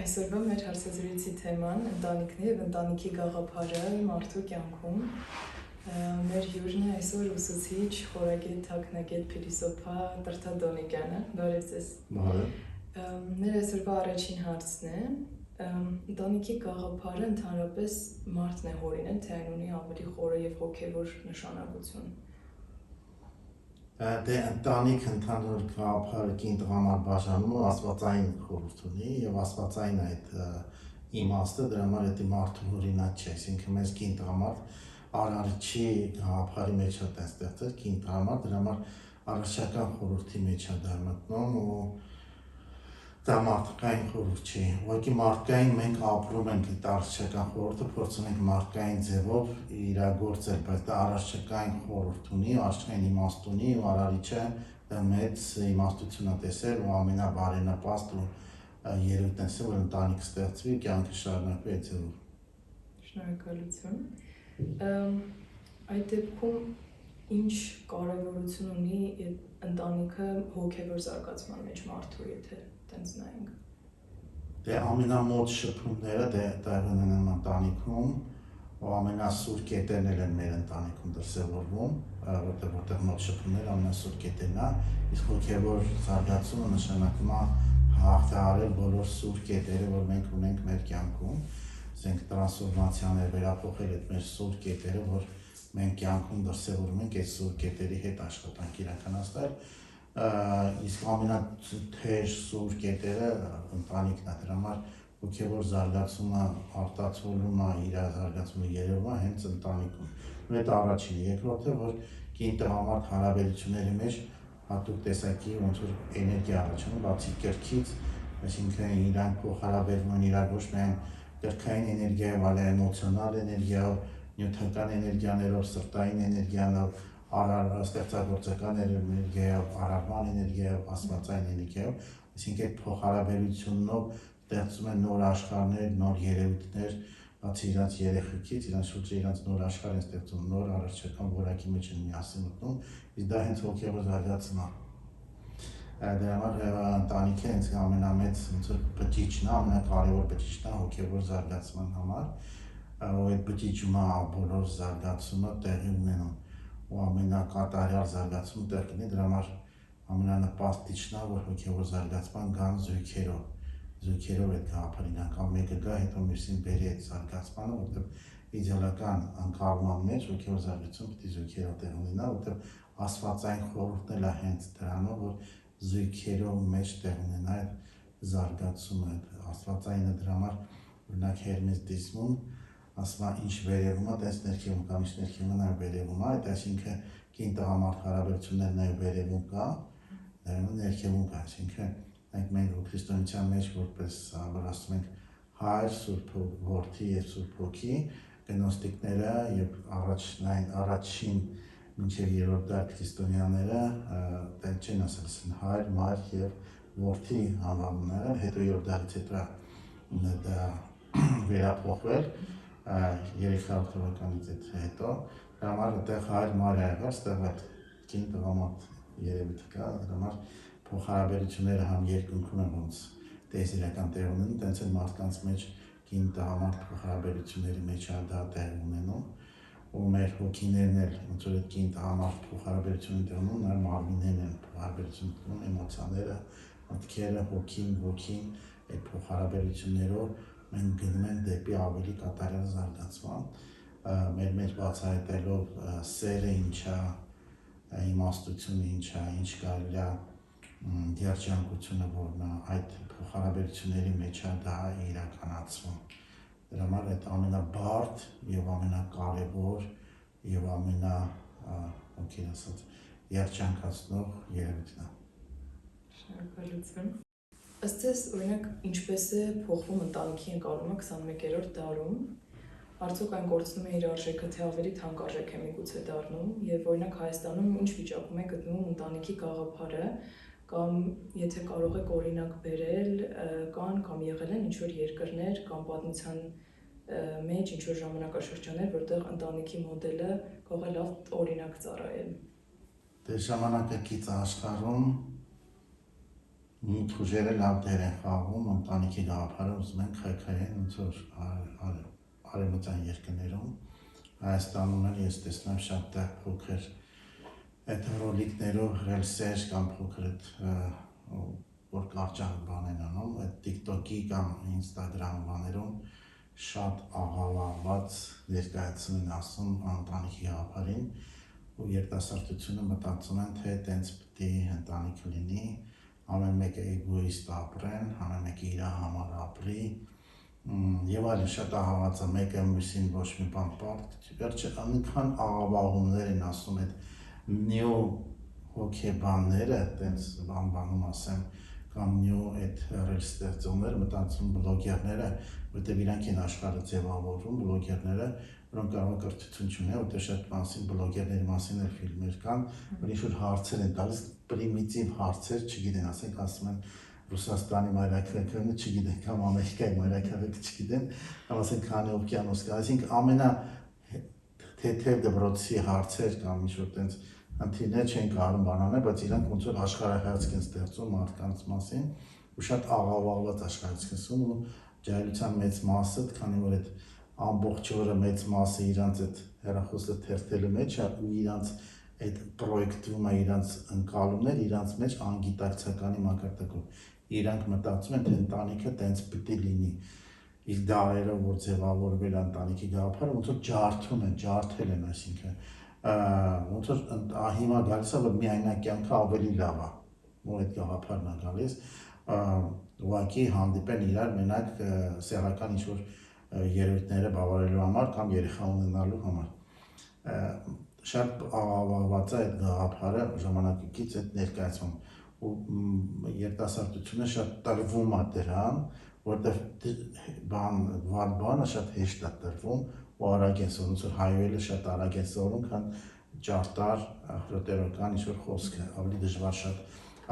Այսօրվա մեր հարցազրույցի թեման ընտանիքն է եւ ընտանիքի գաղափարը մարդու կյանքում։ Մեր հյուրն է այսօր ուսուցիչ, խորագետ, թաքնագետ, փիլիսոփա Տրթա Դոնիկյանը։ Բարև ձեզ։ Բարև։ Մեր այսօրվա առաջին հարցն է. ընտանիքի գաղափարը ընդհանրապես մարդն է հորինել, թե այն ունի ավելի խորը եւ հոգեվոր նշանակություն։ Դե ընտանիք ընդհանուր գաղափարը կին տղամարդ բաժանումը աստվածային խորհուրդ ունի եւ աստվածային այդ իմաստը դրա համար դա մարդու օրինակ չէ, այսինքն մեզ կին տղամարդ արարչի գաղափարի մեջ է ստեղծել կին տղամարդ, դրա համար արարչական խորհրդի մեջ է դա մտնում ու դա մարդկային խորհուրդ չի, ուղղակի մարդկային մենք ապրում ենք այդ արարչական խորհուրդը, փորձում ենք մարդկային ձևով իրագործել, բայց դա արարչական խորհուրդ ունի, արարչական իմաստ ունի ու արարիչը դա մեծ իմաստություն է տեսել ու ամենաբարենպաստ ու երևույթն է, որ ընտանիք ստեղծվի, կյանքը շարունակվի այդ ձևով։ Շնորհակալություն։ Այդ դեպքում ինչ կարևորություն ունի ընտանիքը հոգևոր զարգացման մեջ մարդու, եթե տենց նայենք։ Դե ամենամոտ շփումները տեղի ունեն ընտանիքում ու ամենասուր կետերն են մեր ընտանիքում դրսևորվում, որտեղ մոտ շփումները ամենասուր կետերն է, իսկ հոգևոր զարգացումը նշանակում է հաղթահարել բոլոր սուր կետերը, որ մենք ունենք մեր կյանքում, ասենք տրանսֆորմացիաներ վերափոխել այդ մեր սուր կետերը, որ մենք կյանքում դրսևորում ենք այդ սուր կետերի հետ աշխատանք իրականացնել, իսկ ամենաթեժ սուր կետերը ընտանիքն է, դրա համար հոգևոր զարգացումը, արտացոլումը, իր զարգացումը երևում է հենց ընտանիքում։ Այդ առաջինը, երկրորդը, որ կին տղամարդ հարաբերությունների մեջ հատուկ տեսակի ոնց որ էներգիա առաջանում, բացի կրքից, այսինքն իրանք փոխհարաբերվում են իրար ոչ միայն կրքային էներգիայով, այլ էմոցիոնալ էներգիայով, նյութական էներգիաներով, սրտային էներգիաներով, ստեղծագործական էներգիայով, արարման էներգիայով, աստվածային էներգիայով, այսինքն այդ փոխհարաբերությունով ստեղծում են նոր աշխարհներ, նոր երևույթներ, բացի իրենց երեխեքից, իրենց շուրջը իրենց նոր աշխարհ են ստեղծում, նոր արարչական որակի մեջ են միասին մտնում, իսկ դա հենց հոգևոր զարգացում է։ Դրա համար ընտանիքը հենց ամենամեծ ոնց որ բջիջն է, ամենակարևոր բջիջն է հոգևոր զարգացման համար, ու այդ բջիջում է բոլոր զարգացումը տեղի ունենում ու ամենակատարյալ զարգացումը տեղի ունի, դրա համար ամենանպաստիչն է, որ հոգևոր զարգացման կան զույգերով այդ գաղափարին անգամ մեկը գա, հետո մյուսին բերի այդ զարգացմանը, որտեղ իդեալական ընկալման մեջ հոգևոր զարգացումը պիտի զույգերով տեղ ունենա, որտեղ աստվածային խորհուրդն էլ է հենց դրանով, որ զույգերով մեջ տեղ ունենա այդ զարգացումը, այդ աստվածայինը դրա համար օրինակ հերմեստիզմում ասում է ինչ վերևում է, տես ներքևում կա, ինչ ներքևում է, նաև վերևում է, այդ այսինքն կին տղամարդ հարաբերություններն նաև վերևում կա, ներքևում կա, այսինքն մենք քրիստոնեության մեջ որպես ասում ենք հայր, Սուրբ Որդի եւ Սուրբ Հոգի, գնոստիկները եւ առաջին մինչեւ երրորդ դար քրիստոնյաները տենց չեն ասել հայր, մայր եւ որդի անվանումները, հետո երրորդ դարից հետո դա վերափոխվել 300 թվականից հետո, դրա համար այդտեղ հայր, մայր ա եղել, այդտեղ այդ կին տղամարդ երևույթը կա, դրա համար փոխհարաբերությունները համ երկնքում են ոնց տեզիրական տեղ ունենում, տենց էլ մարդկանց մեջ կին տղամարդ փոխհարաբերությունների մեջ է դա տեղ ունենում ու մեր հոգիներն էլ ոնց որ այդ կին տղամարդ փոխհարաբերություն տեղ ունենում, նաև մարմիններն են փոխհարաբերություն տեղ էմոցիաները, մտքերը, հոգին այդ փոխհարաբերություններով մենք գնում ենք դեպի ավելի կատարյալ զարգացման, մեր մեջ բացահայտելով սերը ինչ է, իմաստությունը ինչ է, ինչ կարելի է երջանկությունը որն է այդ փոխհարաբերությունների մեջ է դա իրականացվում։ Դրա համար այդ ամենաբարդ եւ ամենակարևոր եւ ոնքեր ասած երջանկացնող երևույթն է։ Շնորհակալություն։ Ըստ ձեզ, օրինակ, ինչպես է փոխվում ընտանիքի ընկալումը 21-րդ դարում, արդյոք այն կորցնում է իր արժեքը, թե ավելի թանկարժեք է միգուցե դառնում, եւ օրինակ Հայաստանում ինչ վիճակում է գտնվում ընտանիքի գաղափարը, կամ եթե կարող եք օրինակ բերել, կան կամ եղել են ինչ-որ երկրներ կամ պատմության մեջ ինչ-որ ժամանակաշրջաններ, որտեղ ընտանիքի մոդելը կարող է լավ օրինակ ծառայել։ Դե ժամանակակից աշխարհում Ուժերը լավ դեր են խաղում ընտանիքի գաղափարը ուզում են քայքայեն ոնց որ արևմտյան երկրներում Հայաստանում էլ ես տեսնում եմ շատ տեղ փոքր այդ ռոլիկներով ռելսեր կամ փոքր այդ որ կարճ բան են անում այդ TikTok-ի կամ Instagram բաներում շատ աղավաղված ներկայացում են ասում ընտանիքի գաղափարին ու երիտասարդությունը մտածում են թե տենց պետք է ընտանիք լինի ամեն մեկը էգոիստ ապրեն, ամեն մեկը իր համար ապրի եւ այլն շատ ահավաց է մեկը մյուսին ոչ մի բան պարտք վերջը այնքան աղավաղումներ են ասում այդ նյու հոգեբանները տենց բանում ասեմ կամ նյու այդ ռելստեղծողները մտածում բլոգերները որտեղ իրանք են աշխարհը ձևավորում բլոգերները որոնք կարող են կրթություն չունեն որտեղ շատ մասին բլոգերների մասին էլ ֆիլմեր կան որ ինչ-որ հարցեր են տալիս պրիմիտիվ հարցեր չգիտեն ասենք ասում են Ռուսաստանի մայրաքաղաքն չգիտեն կամ Ամերիկայի մայրաքաղաքը չգիտեն կամ ասենք քանի օվկիանոս կա այսինքն ամենա թեթև դպրոցի հարցեր կամ ինչ-որ տենց Անտիներ չեն կարող բանանել, բայց իրանք ոնց որ աշխարհայացք են ստեղծում մարդկանց մասին ու շատ աղավաղված աշխարհայացք են ստեղծում ու ջահելության մեծ մասը, քանի որ այդ ամբողջ օրը մեծ մասը իրանք այդ հեռախոսը թերթելու մեջ է ու իրանք այդ պրոյեկտում է իրանք ընկալումներ իրանք մեջ անգիտակցականի մակարդակով իրանք մտածում են թե ընտանիքը տենց պետք է լինի իսկ դարերով որ ձևավորվել ընտանիքի գաղափարը ոնց որ ջարդում են ջարդել են այսինքն ոնց որ հիմա գալիս է որ միայնակ կյանքը ավելի լավ է որ այդ գաղափարն է գալիս ուղղակի հանդիպեն իրար մենակ սեռական ինչ-որ երևույթները բավարարելու համար կամ երեխա ունենալու համար շատ աղավաղված է այդ գաղափարը ժամանակակից այդ ներկայացում ու երիտասարդությունը շատ տրվում է դրան որտեղ բանը շատ հեշտ է տրվում ու արագ են սովորում, ոնց որ հայերենը շատ արագ են սովորում, քան ճարտար հրոտերական ինչ-որ խոսքը, ավելի դժվար շատ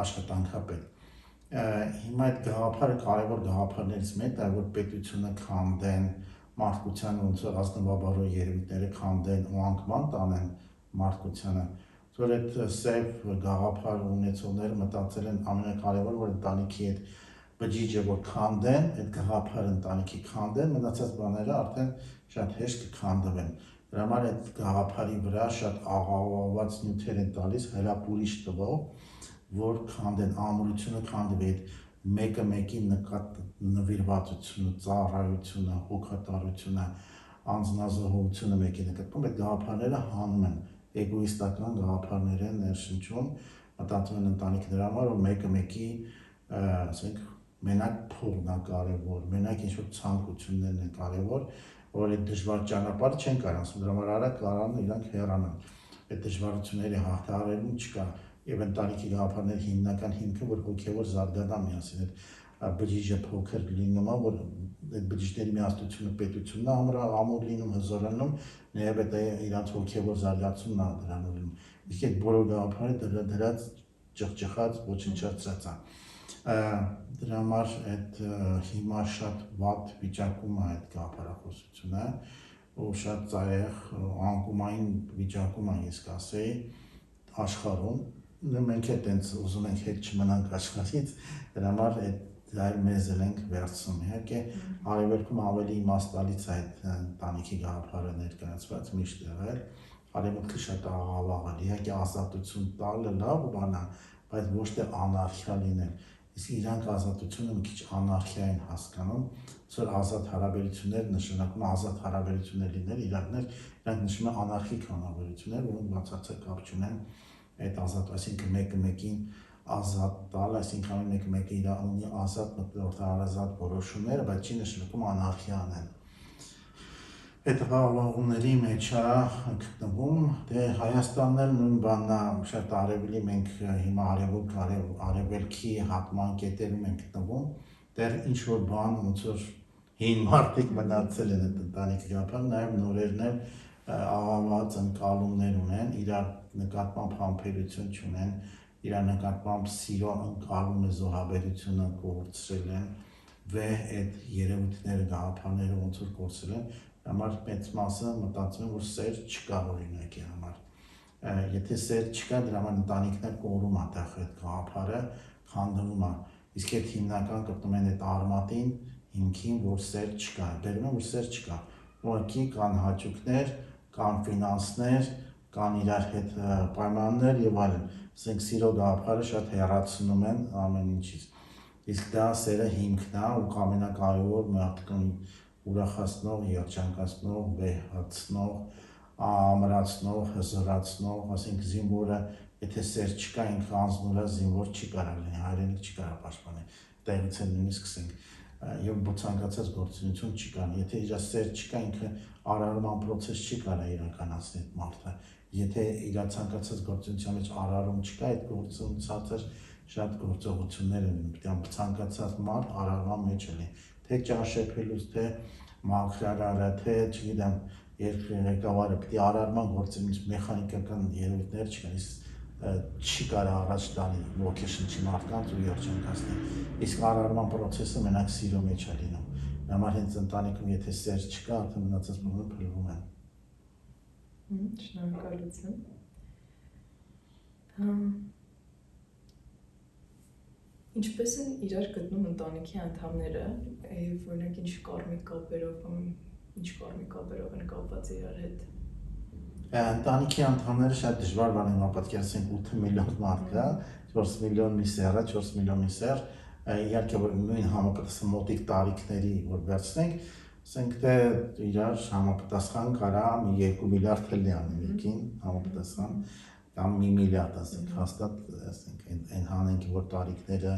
աշխատանք է պետք։ Հիմա այդ գաղափարը կարևոր գաղափարներից մեկն է, որ պետությունը քանդեն, մարդկության ոնց որ ազնվաբարոյ երևույթները քանդեն ու անկման տանեն մարդկությանը, որ այդ սև գաղափար ունեցողները մտածել են ամենակարևորը, որ ընտանիքի այդ բջիջը որ քանդեն, այդ գաղափարը ընտանիքի քանդեն, մնացած բաները արդեն շատ հեշտ կքանդվեն։ Դրա համար այդ գաղափարի վրա շատ աղավաղված նյութեր են տալիս հրապուրիչ տվող, որ քանդեն ամրությունը քանդվի այդ մեկը մեկի նվիրվածությունը, ծառայությունը, հոգատարությունը, անձնազոհությունը մեկի նկատմամբ այդ գաղափարները հանում են, էգոիստական գաղափարներ են ներշնչում, մտածում են ընտանիքների համար, որ մեկը մեկի, ասենք, մենակ փողն է կարևոր, մենակ ինչ-որ ցանկություններն են կարևոր, որ այդ դժվար ճանապարհը չեն կարող անցնել, դրա համար արագ կարան իրանք հեռանան։ Այդ դժվարությունների հաղթահարելուն չկա եւ ընտանիքի գաղափարների հիմնական հիմքը որ հոգեվոր զարգանա միասին այդ բջիջը փոքր լինում է որ այդ բջիջների միասնությունը պետությունն է ամուր լինում հզորանում նաեւ այդ իրանց հոգեվոր զարգացումն է դրանով լինում իսկ այդ բոլոր գաղափարը դրած ճղճղած ոչնչացած է դրա համար այդ հիմա շատ վատ վիճակում է այդ գաղափարախոսությունը ու շատ ծայր անկումային վիճակում է ես կասեի աշխարհում մենք էլ տենց ուզում ենք հետ չմնանք աշխարհից դրա համար այդ մեզ ենք վերցնում իհարկե արևելքում ավելի իմաստալից է այդ ընտանիքի գաղափարը ներկայացված միշտ եղել արևմուտքը շատ աղավաղ է իհարկե ազատություն տալը լավ բան է բայց ոչ թե անարխիա լինել իսկ իրանք ազատությունը մի քիչ անարխիա են հասկանում որ ազատ հարաբերություններ նշանակում ազատ հարաբերություններ լինել իրանք նշում են անարխիկ հարաբերություններ որոնք բացարձակ կապ չունեն այդ ազատ այսինքն մեկը մեկին ազատ տալ այսինքն մեկը մեկը իր ունի ազատ մտածողարազատ որոշումները բայց չի նշանակում անարխիա անել այդ բաղումների մեջ է գտնվում դե Հայաստանն էլ նույն բանն է շատ արևելի մենք հիմա արևելքի հատման կետերում ենք գտնվում դեռ ինչ որ բան ոնց որ հին մարդիկ մնացել են այդ ընտանիքի գաղափարը նաև նորերն էլ աղավաղած ընկալումներ ունեն իրար նկատմամբ համբերություն չունեն իրար նկատմամբ սիրո ընկալումը զոհաբերությունը կորցրել են վեհ այդ երևույթները գաղափարները ոնց որ կորցրել են համար մեծ մասը մտածում են որ սեր չկա օրինակի համար եթե սեր չկա դրա համար ընտանիքներ կորում է տեղ այդ գաղափարը քանդվում է Իսկ այդ հիմնական գտնում են այդ արմատին, հիմքին, որ սեր չկա, բերում են, որ սեր չկա, ուղղակի կան հաճույքներ, կան ֆինանսներ, կան իրար հետ պայմաններ եւ այլն, ասենք սիրո գաղափարը շատ հեռացնում են ամեն ինչից, իսկ դա սերը հիմքն է ու ամենակարևոր մարդկային ուրախացնող, երջանկացնող, վեհացնող, ամրացնող, հզորացնող, ասենք զինվորը, եթե սեր չկա, ինքը անձնուրա զինվոր չի կարող լինի, հայրենիք չի կարող պաշտպանել, տեղից էլ նույնիսկ ասենք եւ ցանկացած գործունեություն չի կարող, եթե իր սեր չկա, ինքը արարման process չի կարող իրականացնել այդ մարդը, եթե իր ցանկացած գործունեության մեջ արարում չկա, այդ գործունեությունը շատ գործողություններ են, պետք է ցանկացած մարդ արարման մեջ լինի, թե ճաշեփելուց, թե մաքրարարը, թե չգիտեմ, երկրի ղեկավարը, պետք է արարման գործունեություն մեխանիկական երևույթներ չկան, չի կարող առաջ տանի ոգեշնչի մարդկանց ու երջանկացնել, իսկ արարման process-ը մենակ սիրո մեջ է լինում, համար հենց ընտանիքում եթե սեր չկա, արդեն մնացած բաները փլվում են։ Շնորհակալություն։ Ինչպես են իրար գտնում ընտանիքի անդամները, եւ օրինակ ինչ կարմիկ կապերով են կապված իրար հետ։ Ընտանիքի անդամները շատ դժվար բան են, պատկերացնենք 8 միլիոն մարդ կա, 4 միլիոն մի սեռը, 4 միլիոն մի սեռ, իհարկե որ նույն համապատասխան մոտիկ տարիքների որ վերցնենք, ասենք թե իրար համապատասխան կարա 2 միլիարդ էլ լինի համապատասխան կամ 1 միլիարդ ասենք, հաստատ ասենք այն հանենք որ տարիքները,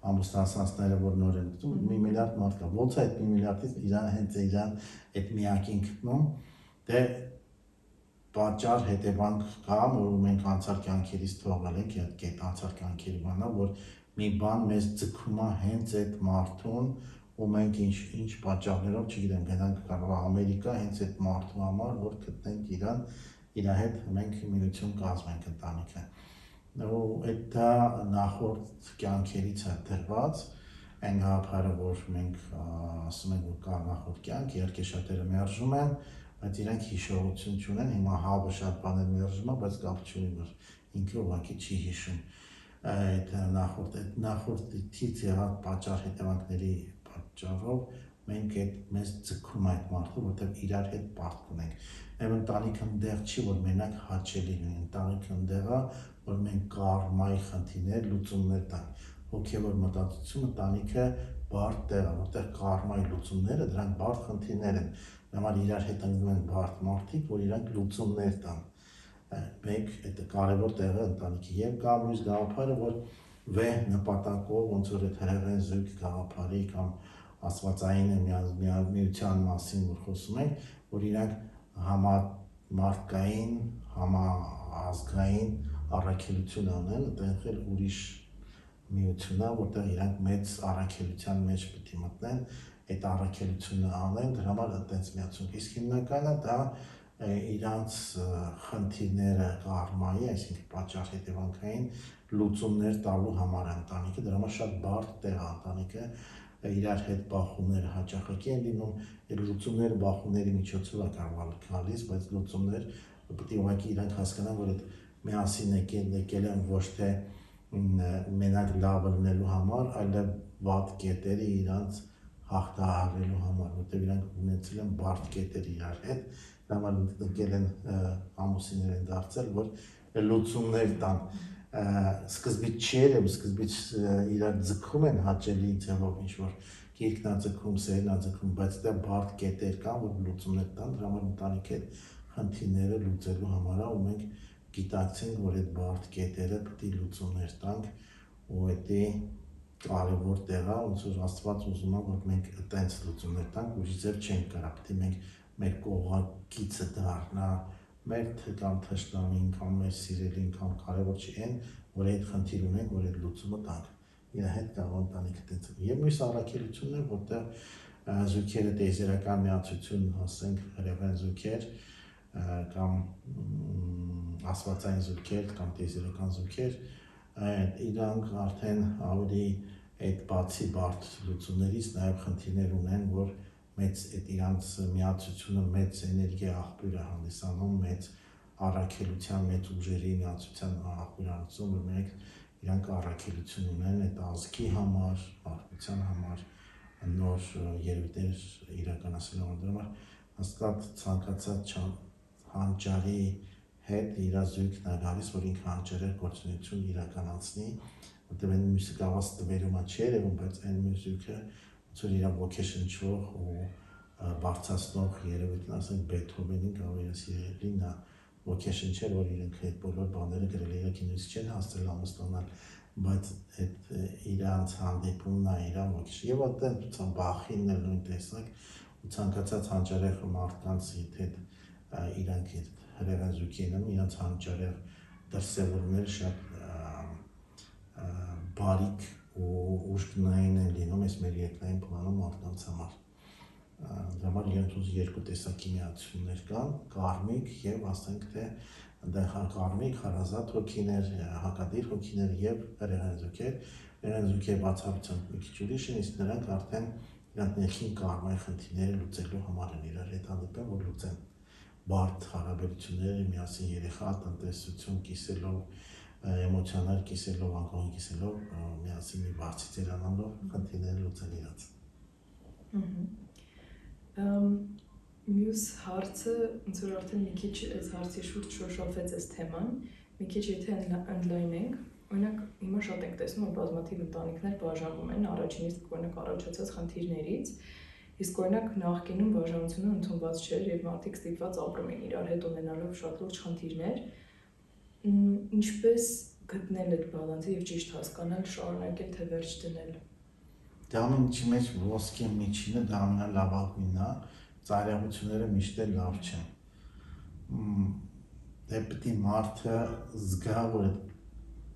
ամուսնացածները որ նոր են գտնում 1 միլիարդ մարդ կա, ո՞նց է այդ 1 միլիարդից իրան հենց իրան այդ միակին գտնում, դե պատճառ հետևանք կա, որ մենք անցյալ կյանքերից թողել ենք, այդ անցյալ կյանքերի բանա, որ մի բան մեզ ձգում է հենց այդ մարդուն, ու մենք ինչ պատճառներով, չգիտեմ, գնանք կարող Ամերիկա հենց այդ մարդու համար, որ գտնենք իրան, իր հետ մենք միություն կազմենք ընտանիքը։ Ու դա նախորդ կյանքերից է դրված, այն գաղափարը, որ մենք ասում ենք, որ կա նախորդ կյանք, իհարկե շատերը մերժում են, բայց իրենք հիշողություն չունեն, հիմա հավը շատ բաներ մերժում է, բայց կապ չունի, որ ինքը ուղղակի չի հիշում այդ նախորդից եղած պատճառ հետևանքների պատճառով մենք մեզ ձգում այդ մարդը, որտեղ իրար հետ պարտք ունենք։ Մեր ընտանիքը այնտեղ չի, որ մենակ հաճելի լինի, ընտանիքը այնտեղ է, որ մենք կարմայի խնդիրներ, լուծումներ տանք։ Հոգևոր մտածություն ընտանիքը բարդ տեղ է, որտեղ կարմայի լուծումները դրանք բարդ խնդիրներ են։ Համար իրար հետ ընկնում են բարդ մարդիկ, որ իրանք լուծումներ տան։ Մեկ այդ կարևոր տեղը ընտանիքի եւ կա մյուս գաղափարը, որ վեհ նպատակով ոնց որ այդ հրեղեն զույգ գաղափարի կամ աստվածային միության մասին որ խոսում ենք, որ իրանք համամարտկային, համաազգային առաքելություն անեն, այդտեղ էլ ուրիշ միություն է, որտեղ իրանք մեծ առաքելության մեջ պետք է մտնեն, այդ առաքելությունը անեն, դրա համար այդպես միացում։ Իսկ հիմնականը դա իրանց խնդիրները կարմայի, այսինքն պատճառ հետևանքային լուծումներ տալու համար ընտանիքը, դրա համար շատ բարդ տեղ է ընտանիքը, իրար հետ բախումները հաճախակի են լինում, այդ լուծումները բախումների միջոցով է կարող գալիս, բայց լուծումներ պետք է ուղղակի իրանք հասկանան, որ այդ միասին եկել են ոչ թե մենակ լավը լինելու համար, այլև վատ կետերը իրանց հաղթահարելու համար, որտեղ իրանք ունեցել են բարդ կետեր իրար հետ, դա համար ընկել են ամուսիններ են դարձել, որ լուծումներ տան, սկզբից չի երևում, սկզբից իրար ձգում են հաճելի ձևով ինչ-որ գիրքն է ձգում, սերն է ձգում, բայց դա բարդ կետեր կան, որ լուծումներ տան, դրա համար ընտանիքի հետ խնդիրները լուծելու համար է, ու մենք գիտակցենք, որ այդ բարդ կետերը պետք է լուծումներ տանք, ու դա կարևոր տեղ է, ոնց որ Աստված ուզում է, որ մենք այդպես լուծումներ տանք, ուրիշ ձև չենք կարող, պետք է մենք մեր կողակիցը դառնա, մեր կամ թշնամին, կամ մեր սիրելին, կամ կարևոր չի այն, որ այդ խնդիր ունենք, որ այդ լուծումը տանք։ Իր հետ կարող ընտանիքը այդպես։ Եվ մյուս առաքելությունն է, որտեղ զույգերը տեյզերական միացություն, ասենք հրեղեն զույգեր, կամ աստվածային զույգեր, կամ տեյզերական զույգեր, իրանք արդեն ավելի այդ բացի բարդ լուծումներից նաև խնդիրներ ունեն, որ մեծ այդ իրանց միացությունը մեծ էներգիա աղբյուր է հանդիսանում, մեծ առաքելության, մեծ ուժերի միացության աղբյուր հանդիսանում, որ մենք իրանք առաքելություն ունեն այդ ազգի համար, մարդկության համար նոր երևույթներ իրականացնելու համար հաստատ ցանկացած հանճարի հետ իր զույգն է գալիս, որ ինքը հանճարի գործունեություն իրականացնի, որտեղ այն մյուսը կավաց տվերումը չի երևում, բայց այն մյուս զույգը ոնց որ իր ոգեշնչող ու բարձրացնող երևույթն, ասենք Բեթհովենին կարող է սիրելին նա ոգեշնչել, որ իրենք այդ բոլոր բաները գրել է, իրենք նույնիսկ չեն հասցրել ամուսնանալ, բայց այդ իրանց հանդիպումն է իրան ոգեշնչել, եւ այդտեղ Բախին էլ նույն տեսակ ու ցանկացած հանճարեղ մարդկանց հետ իրանք այդ հրեղեն զույգի են իրանց հանճարեղ դրսևորումները շատ բարիք ու ուժգնային են լինում այս մեր երկնային պլանում մարդկանց համար։ Դրա համար իրենց երկու տեսակի միացություններ կան, կարմիկ եւ ասենք թե այնտեղ կարմիկ, հարազատ հոգիներ, հակադիր հոգիներ եւ հրեղեն զույգեր։ Հրեղեն զույգերը բացառությամբ մի քիչ ուրիշ են, իսկ նրանք արդեն իրանք ներքին կարմայի խնդիրները լուծելու համար են իրար հետ հանդիպեն, որ լուծեն բարդ հարաբերությունները, միասին երեխա, տնտեսություն կիսելով, էմոցիաներ կիսելով, անկողին կիսելով, միասին մի բարձի ծերանալով խնդիրները լուծել իրաց։ Մյուս հարցը, ոնց որ արդեն մի քիչ այս հարցի շուրջ շոշափեց այս թեման, մի քիչ եթե ընդլայնենք, օրինակ հիմա շատ ենք տեսնում, որ բազմաթիվ ընտանիքներ բաժանվում են առաջին իսկ օրինակ առաջացած խնդիրներից, իսկ օրինակ նախկինում բաժանությունը ընդունված չէր եւ մարդիկ ստիպված ապրում են իրար հետ ունենալով շատ լուրջ խնդիրներ, ինչպես գտնել այդ բալանսը եւ ճիշտ հասկանալ, շարունակել թե վերջ դնել։ Դա ամեն ինչի մեջ ոսկե միջինը դա ամենալավագույնն է, ծայրահեղությունները միշտ էլ լավ չեն։ Դե պետք է մարդը զգա, որ այդ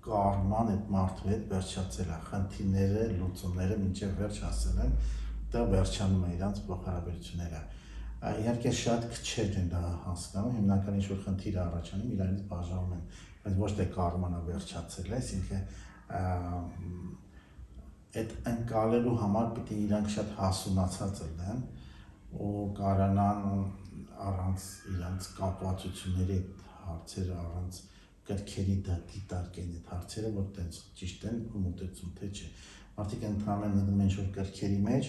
կարման այդ մարդու հետ վերջացել է, խնդիրները, լուծումները մինչև վերջ հասել են, դա վերջանում է իրանց փոխհարաբերությունները։ Իհարկե շատ քչեր են դա հասկանում, հիմնականում ինչ որ խնդիր է առաջանում, իրանից բաժանում են, բայց ոչ թե կարմանը վերջացել է, այսինքն այդ ընկալելու համար պետք է իրանք շատ հասունացած լինեն ու կարողանան առանց իրանց կապվածությունների հարցերը, առանց կրքերի դիտարկեն այդ հարցերը, որ տենց ճիշտ են ու մոտեցում թե չէ։ Մարդիկ ընդհանրապես ընկնում են ինչ-որ կրքերի մեջ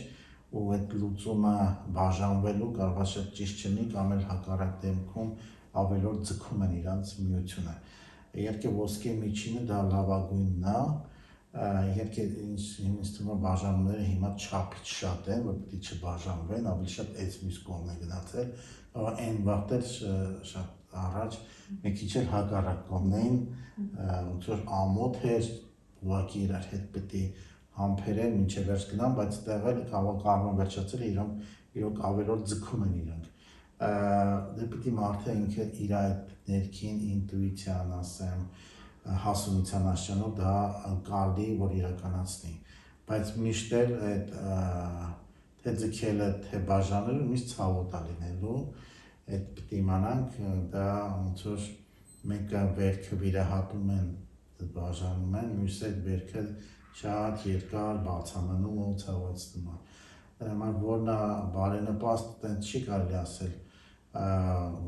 ու այդ լուծումը բաժանվելու կարող է շատ ճիշտ չլինի կամ էլ հակառակ դեպքում ավելորդ ձգում են իրանց միությունը։ Իհարկե ոսկե միջինը դա լավագույնն է, իհարկե ինձ թվում է բաժանումները հիմա չափից շատ են, որ պետք է չբաժանվեն, ավելի շատ այս մյուս կողմն է գնացել, այն վաղտեր շատ առաջ մի քիչ էլ հակառակ կողմն էին, ոնց որ ամոթ էր, ուղղակի իրար հետ պետք է համբերեն մինչև վերջ գնան, բայց այդտեղ էլ կարողան վերջացել է իրոք ավելորդ ձգում են իրանք։ Դե պետք է մարդը ինքը իր այդ ներքին ինտուիցիան, ասեմ, հասունության աշճանով դա կարելի որ իրականացնի, բայց միշտ էլ այդ թե ձգելը, թե բաժանելը միշտ ցավոտ է լինելու, այդ պետք է իմանանք, դա ոնց որ մեկը վերքը վիրահատում են, բաժանում են, մյուսը այդ վերքը շատ երկար բացամնում ու ցավացնում է։ Դրա համար որն է բարենպաստ, տենց չի կարելի ասել,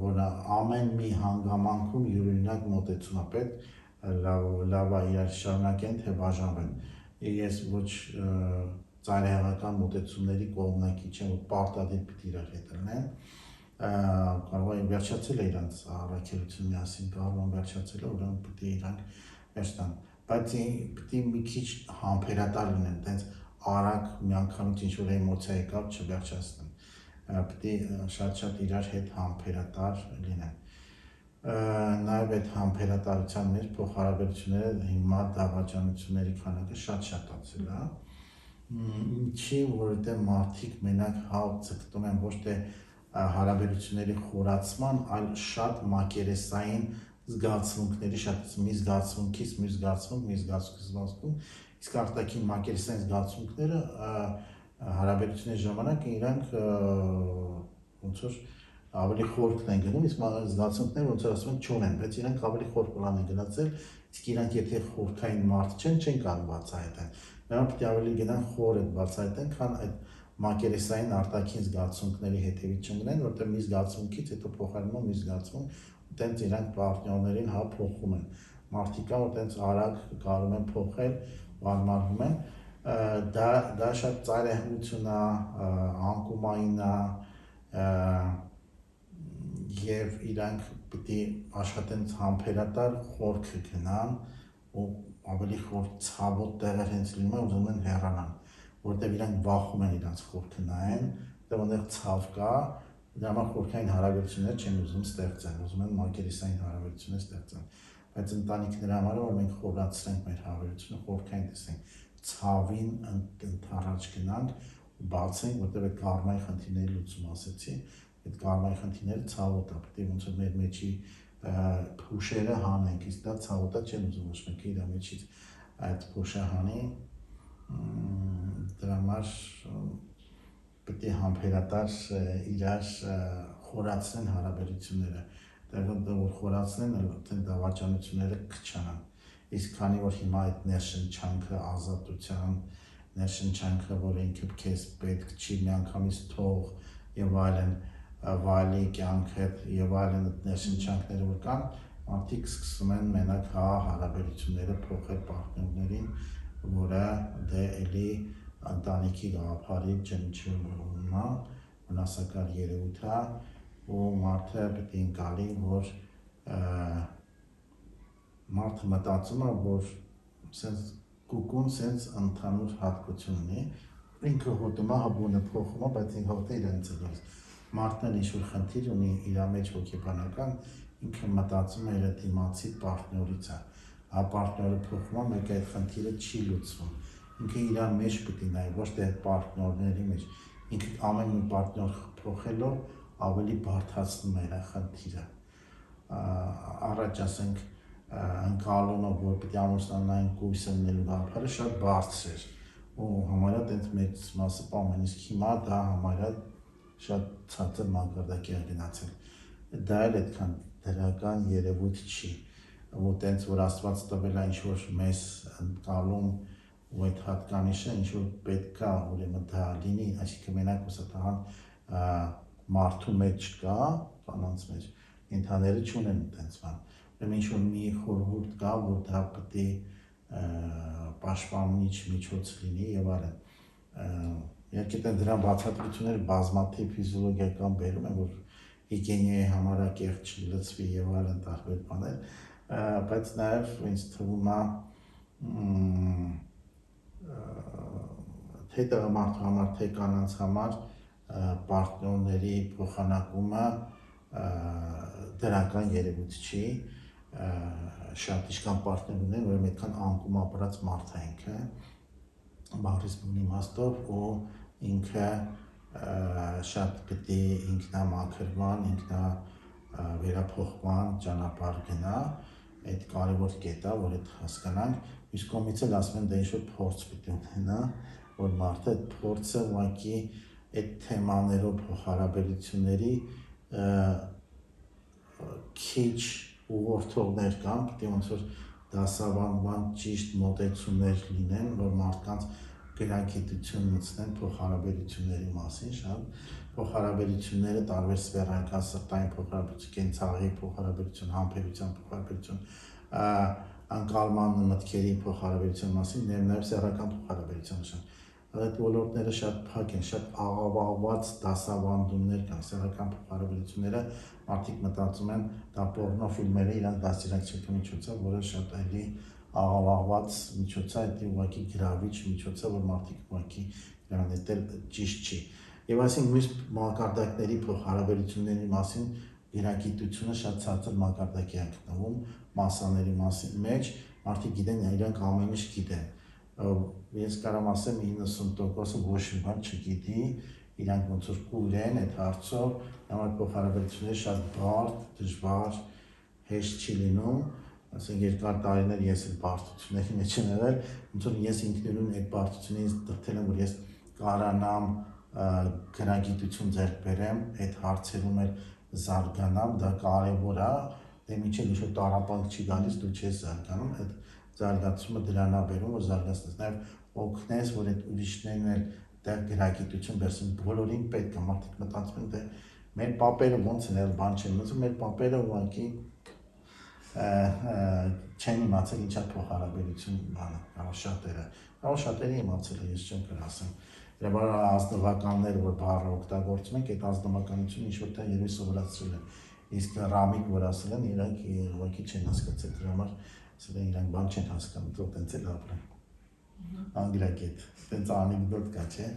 որ ամեն մի հանգամանքում յուրօրինակ մոտեցում է պետք, լավ է իրար շարունակեն, թե բաժանվեն։ Ես ոչ ծայրահեղական մոտեցումների կողմնակի չեմ, որ պարտադիր պետք է իրար հետ լինեն, կարող է վերջացել է իրանց առաքելությունը միասին կարող է վերջացել է, ուրեմն պետք է իրանք վերջ տան, բայց պետք է մի քիչ համբերատար լինեն, տենց արագ միանգամից ինչ-որ էմոցիայի կապ չվերջացնեն, պետք է շատ-շատ իրար հետ համբերատար լինեն։ Նաև այդ համբերատարության մեջ փոխհարաբերությունները հիմա դավաճանությունների քանակը շատ շատացել է, ինչի որովհետև մարդիկ մենակ ձգտում են ոչ թե հարաբերությունների խորացման, այլ շատ մակերեսային զգացմունքների շատ մի զգացմունքից մյուս զգացմունք, իսկ արտաքին մակերեսային զգացմունքները հարաբերությունների ժամանակ իրանք ոնց որ ավելի խորքն են գնում, իսկ զգացմունքները ոնց որ ասում են չունեն, բայց իրանք ավելի խորք պլան են գնացել, իսկ իրանք եթե խորքային մարդ չեն կարող բացահայտել, նրանք պետք է ավելի գնան խոր այդ բացահայտեն, քան այդ մակերեսային արտաքին զգացմունքների հետևից չընկնեն, որտեղ մի զգացմունքից հետո փոխարինում մի զգացմունք, ու տենց իրանք պարտներներին փոխում են։ մարդիկ կան, որ տենց արագ կարում են փոխել, վարմարվում են, դա շատ ծայրահեղություն է, անկումային է, եւ իրանք պիտի աշխատեն համբերատար խորքը գնան ու ավելի խոր ցավոտ տեղեր հենց լինում են ուզում են հեռանան, որտեղ իրանք վախում են իրանք խորքը նայեն, որտեղ այնտեղ ցավ կա, դրա համար խորքային հարաբերություններ չեն ուզում ստեղծեն, ուզում են մակերեսային հարաբերություններ ստեղծեն, բայց ընտանիքների համար որ մենք խորացնենք մեր հարաբերությունը, խորքային տեսնենք, ցավին ընթառաջ գնանք ու բացենք, որտեղ այդ կարմայի խնդիրների լուծում ասեցի, այդ կարմայի խնդիրները ցավոտ է, պետք է ոնց որ մեր մեջի փուշերը հանենք, իսկ դա ցավոտա չեն ուզում ոչ մեկը իր մեջից այդ փուշը հանի, դրա համար պետք է համբերատար իրար խորացնեն հարաբերությունները, որ խորացնեն, այլ դավաճանությունները կչանան, իսկ քանի որ հիմա այդ ներշնչանքը ազատության, ներշնչանքը, որ ինքը քեզ պետք չի միանգամից թող եւ այլն, վայելի կյանքդ եւ այլն ներշնչանքները որ կան, մարդիկ սկսում են մենակ հարաբերությունները փոխել պարտներներին, որը դե էլի ընտանիքի գաղափարի ճնշումն է, վնասակար երևույթ է, ու մարդը պետք է ընկալի, որ մարդը մտածում է, որ սենց կուկուն սենց ընդհանուր հատկություն ունի, ինքը հոտում է, հաբունը փոխում է, բայց ինքը հոտը իրենց է դուրս։ Մարդն էլ ինչ-որ խնդիր ունի իր մեջ հոգեբանական, ինքը մտածում է իր դիմացի պարտներից է, պարտները փոխում է, մեկ այդ խնդիրը չի լուծվում, ինքը իր մեջ պետք է նայի, ոչ թե պարտներների մեջ, ինքը ամեն մի պարտներ փոխելով ավելի բարդացնում է իր խնդիրը, առաջ ասենք ընկալումը, որ պետք է ամուսնանային կույսը ունելու գաղափարը շատ բարձր էր, ու համարյա տենց մեծ մասը պահում, իսկ հիմա դա համարյա շատ ցածր մակարդակի է գնացել, դա էլ այդքան դրական երևույթ չի, ու տենց որ Աստված տվել է ինչ-որ մեզ ընկալում ու այդ հատկանիշը ինչ-որ պետք է ուրեմն դա լինի, այսինքն մենակ ուսատահան մարդու մեջ կա, կանանց մեջ, կենդանիները չունեն տենց բան, ուրեմն ինչ-որ մի խորհուրդ կա, որ դա պետք է պաշտպանիչ միջոց լինի եւ այլն, Իհարկե դրան բացատրությունները բազմաթիվ ֆիզիոլոգիական բերում են, որ հիգիենայի համար կեղտ չլցվի եւ այլն տարբեր բաներ, բայց նաեւ ինձ թվում է թե տղամարդու համար, թե կանանց համար պարտներների փոխանակումը դրական երևույթ չի, շատ իշքան պարտներ ունեն, որ այդքան անկում ապրած մարդ է ինքը, բառից բուն իմաստով ու ինքը շատ պետք է ինքնամաքրման, ինքնավերափոխման ճանապարհ գնա, այդ կարևոր կետ է, որ այդ հասկանանք, իսկ կողմից էլ ասում են դա ինչ-որ փորձ պետք է ունենա, որ մարդը այդ փորձը ուղղակի այդ թեմաներով հարաբերությունների քիչ ուղղորդողներ կան, պետք է ոնց որ դասավանդման ճիշտ մոտեցումներ լինեն, որ մարդկանց գրագիտություն մտցնեն փոխհարաբերությունների մասին, շատ փոխհարաբերությունները տարբեր սֆերայական սրտային փոխհարաբերություն, կենցաղի փոխհարաբերություն, համբերության փոխհարաբերություն, անկալման մտքերի փոխհարաբերության մասին, նաև սեռական փոխհարաբերության մասին։ Այդ ոլորտները շատ փակ են, շատ աղավաղված դասավանդումներ կան, սեռական փոխհարաբերությունները մարդիկ մտածում են դա պոռնոֆիլմերը իրանք դաստիարակչական միջոց է, որը շատ էլի աղավաղված միջոց է, դա ուղղակի գրավիչ միջոց է, որ մարդիկ ուղղակի դրանից ճիշտ չի։ Եվ այսինքն մյուս մակարդակների փոխհարաբերությունների մասին գիտությունը շատ ցածր մակարդակի է գտնվում, մասաների մեջ մարդիկ գիտեն, իրանք ամեն ինչ գիտեն։ Ես կարամ ասեմ 90%-ը ոչ մի բան չգիտի, իրանք ոնց որ կուր են այդ հարցով, համար փոխհարաբերությունները շատ բարդ, դժվար, հեշտ չի լինում, ասենք երկար տարիներ ես այդ բարդությունների մեջ եմ եղել, ոնց որ ես ինքնուրույն այդ բարդությունից դրդել եմ, որ ես կարանամ գրագիտություն ձեռք բերեմ, այդ հարցերում էլ զարգանամ, դա կարևոր է, դե մինչև ինչ-որ տառապանք չի գալիս, դու չես զարգանում, այդ զարգացումը դրան է բերում, որ զարգացնես, նաև օգնես, որ այդ ուրիշներն էլ դա գրագիտություն բերեն, բոլորին պետք է, մարդիկ մտածում են, դե մեր պապերը ոնց են, այլ բան չեն մտածում, մեր պապերը ուղղակի չեն իմացել ինչա փոխհարաբերություն բանը, կարող շատերը իմացել է, ես չեմ կասեմ։ Եվ ազնվականներ, որ բառը օգտագործում ենք, այդ ազնվականությունը ինչ-որ տեղ երևի սովորացրել են։ Իսկ ռամիկ, որ ասել են, իրանք ուղղակի չեն հասկացել, դրա համար ասել են իրանք բան չեն հասկանում, դու տենց էլ ապրեն։ Անգլիակետ, տենց անեկդոտ կա, չէ։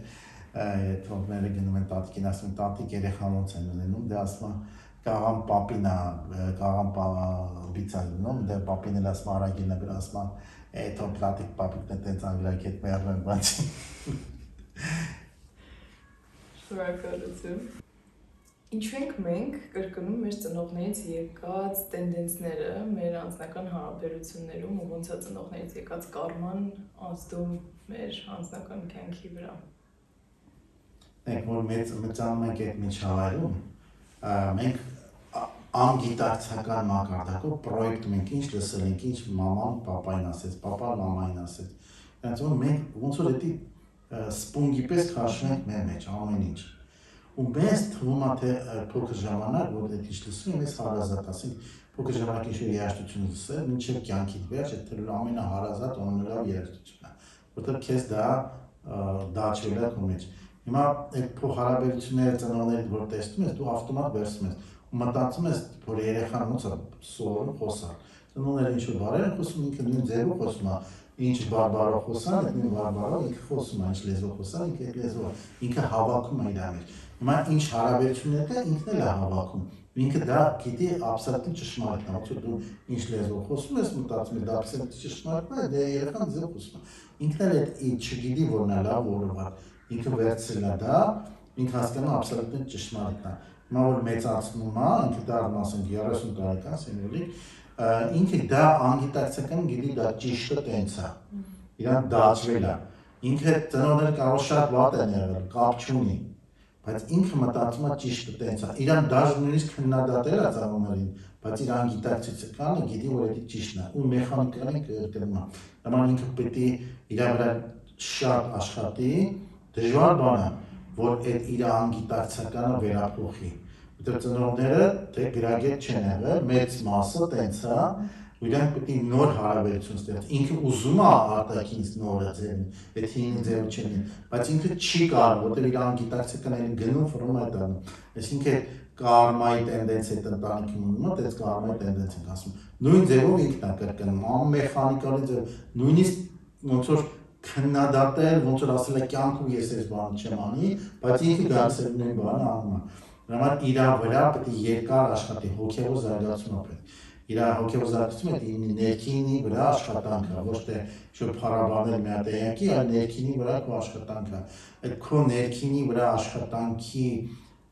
Թողները գնում են տատիկին, ասում են տատիկ երեխան ոնց են ունենում, դե ասում կաղան պապինա, կաղան բիցա գնում, դե պապին էլ ասում արագելն է, ասում թող տատիկ պապիկն է տենց անգլիակետ մերում են բան չի։ Շնորհակալություն։ Ինչու ենք մենք կրկնում մեր ծնողներից եկած տենդենսները մեր անձնական հարաբերություններում ու ոնց է ծնողներից եկած կարման ազդում մեր անձնական կյանքի վրա։ Մենք որ մեծանում ենք այդ միջավայրում, մենք անգիտակցական մակարդակով պրոյեկտում ենք ինչ լսել ենք, ինչ մաման պապային ասեց, պապան մամային ասեց։ Այնց որ մենք ոնց որ դա սպունգի պես քաշում ենք մեր մեջ ամեն ինչ։ Ու մեզ թվում է թե փոքր ժամանակ, որ դա ինչ լսում եմ, ես հարազատ ասենք, փոքր ժամանակ ինչ-որ երաժշտություն լսել, մինչև կյանքիդ վերջ, այդ ամենահարազատ ամենալավ երաժշտությունն է, որտեղ քեզ դա դաչվել է քո մեջ։ Հիմա այդ փոխհարաբերությունները ծնողներից որ տեսնում ես, դու ավտոմատ վերցնում ես ու մտածում ես, որ երեխան ոնց է սովորում խոսալ։ Ծնողները ինչ-որ բառեր են խոսում, ինքը նույն ձևով խոսում է, ինչ բարբարով խոսան, այդ նույն բարբարով ինքը խոսում է, ինչ լեզվով խոսան, ինքը այդ լեզվով, ինքը հավաքում է իր մեջ։ Հիմա ինչ հարաբերություններ կա, ինքն էլ է հավաքում։ Ինքը դա գիտի աբսոլյուտն ճշմարիտ է, ոնց որ դու ինչ լեզվով խոսում ես, մտածում ես դա աբսոլյուտ ճշմարիտ է, դե երեխան ձեզ խոսում է։ Ինքն էլ չգիտի որն է լավ, որը վատ։ Ինքը վերցրել է դա, ինքը հասկանում աբսոլյուտն ճշմարիտ է։ Հիմա որ մեծացնում է, ինքը դառնում ասենք 30 տարեկան սենյորիկ, ինքը դա անգիտակցական գիտի դա ճիշտը տենց է։ Իրան դաջվել է։ Ինքը ծնողները կարող շատ վատ են եղել, կապ չունի, բայց ինքը մտածում է ճիշտը տենց է։ Իրան դաժ նույնիսկ քննադատել է ծնողներին, բայց իր անգիտակցությանը գիտի որ դա ճիշտն է ու մեխանիկորեն կրկնում է։ Նման ինքը պետք է իր վրա շատ աշխատի, դժվար բան է, որ այդ իր անգիտակցականը վերափոխի։ Որտեղ ծնողները թե գրագետ չեն եղել, մեծ մասը տենց է, ու իրանք պետք է նոր հարաբերություն ստեղծեն։ Ինքը ուզում է արտաքինից նորը ձևն, այդ հին ձևը չեն, բայց ինքը չի կարող, որտեղ իր անգիտակցականը գնում ֆռում է դառնում։ Այսինքն կարմայի տենդենս է ընտանիքում ունենա, դες կարմայի տենդենս ենք ասում։ Նույն ձևով ինքն է կրկնում, անմեխանիկալի ձև, նույնիսկ ոնց որ քննադատել, ոնց որ ասել է կյանքում ես այս բանը չեմ անի, բայց ինքը գալիս է նույն բանը անում է։ Դրա համար իր վրա պետք է երկար աշխատի, հոգևոր զարգացում ապրել։ Իր հոգևոր զարգացումը դա ներքինի վրա աշխատանք է, ոչ թե շուտ փառաբանել մի հատ էակի, այլ ներքինի վրա քո աշխատանքը։ Այդ քո ներքինի վրա աշխատանքի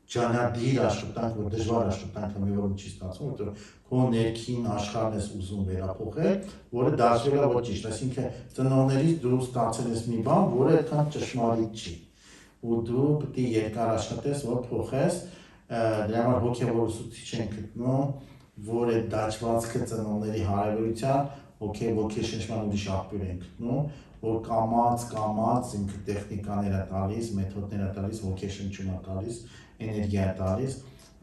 ջանադիր աշխատանք, որ դժվար աշխատանք է, մի որ չի ստացվում, որտեղ քո ներքին աշխարհն ես ուզում վերափոխել, որը դարձել է ոչ ճիշտ, այսինքն ծնողներից դու ստացել ես մի բան, որը այդքան ճշմարիտ չի։ Ու դու պետք է երկար աշխատես, որ փոխես, դրա համար հոգևոր ուսուցիչ են գտնում, որ այդ դաջվածքը ծնողների հարաբերության ոգեշնչման ուրիշ աղբյուր են գտնում, որ կամաց ինքը տեխնիկաներ է տալիս, մեթոդներ է տալիս, ոգեշնչում է տալիս, էներգիա է տալիս,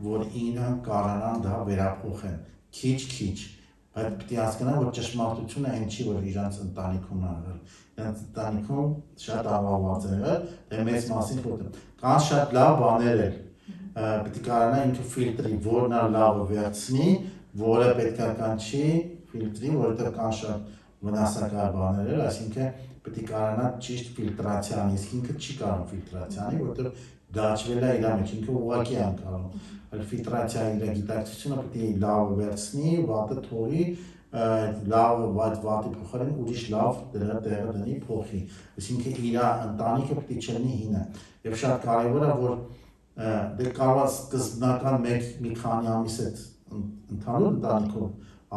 որ իրենք կարողանան դա վերափոխեն, քիչ, բայց պետք է հասկանան, որ ճշմարտությունը այն չի, որ իրանց ընտանիքում է եղել։ Իրանց ընտանիքում շատ ավաղված է եղել, դե մեծ մասին խորհուրդ։ Կան շատ լավ բաներ էլ, պետք է կարողանա ինքը ֆիլտրի, որն է լավը վերցնի, որը պետք է կանչի ֆիլտրի, որովհետև կան շատ վնասակար բաներ էլ, այսինքն պետք է կարողանա ճիշտ ֆիլտրացիա անի, իսկ ինքը չի կարող ֆիլտրացիա անի, որովհետև դաջվել է իր մեջ, ինքը ուղղակի է կարող, այլ ֆիլտրացիա իր գիտակցությունը պետք է լավը վերցնի, վատը թողի, լավը վատի փոխարեն ուրիշ լավ դրա տեղը դնի փոխի, այսինքն իր ընտանիքը պետք է չլինի հինը, եւ շատ կարեւոր է որ դե կարող է սկզբնական մի քանի ամիս այդ ընդհանուր ընտանիքով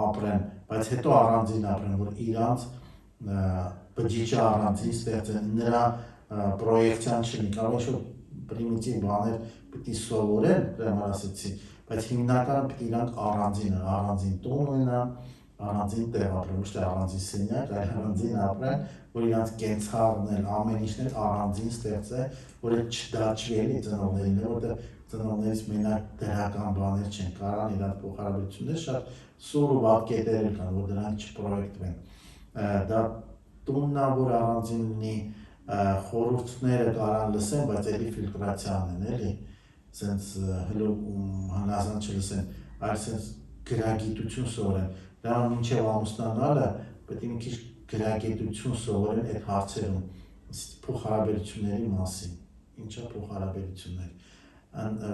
ապրեն, բայց հետո առանձին ապրեն, որ իրանց բջիջը առանձին ստեղծեն, նրա պրոյեկցիան չլինի, կարող է ինչ-որ պրիմիտիվ բաներ պետք է սովորեն, դրա համար ասեցի, բայց հիմնականում պետք է իրանք առանձին տուն ունենան, առանձին տեղ ապրեն, ոչ թե առանձին սենյակ, այլ առանձին ապրեն, որ իրանց կենցաղն էլ ամեն ինչն էլ առանձին ստեղծեն, որ այդ չդաջվելի ծնողներին, որտեղ ծնողներից մենակ դրական բաներ չեն, կարան իրանք փոխհարաբերություններ շատ սուր ու վատ կետեր կան, որ դրանք չպրոյեկտվեն։ Դա տունն է, որ առանձին լինի, խորհուրդները կարան լսեն, բայց էլի ֆիլտրացիան են, էլի, սենց հնազանդ չլսեն, այլ սենց գրագիտություն սովորեն, դա մինչև ամուսնանալը պետք է մի քիչ գրագիտություն սովորեն այդ հարցերում, փոխհարաբերությունների մասին, ինչա փոխհարաբերություններ,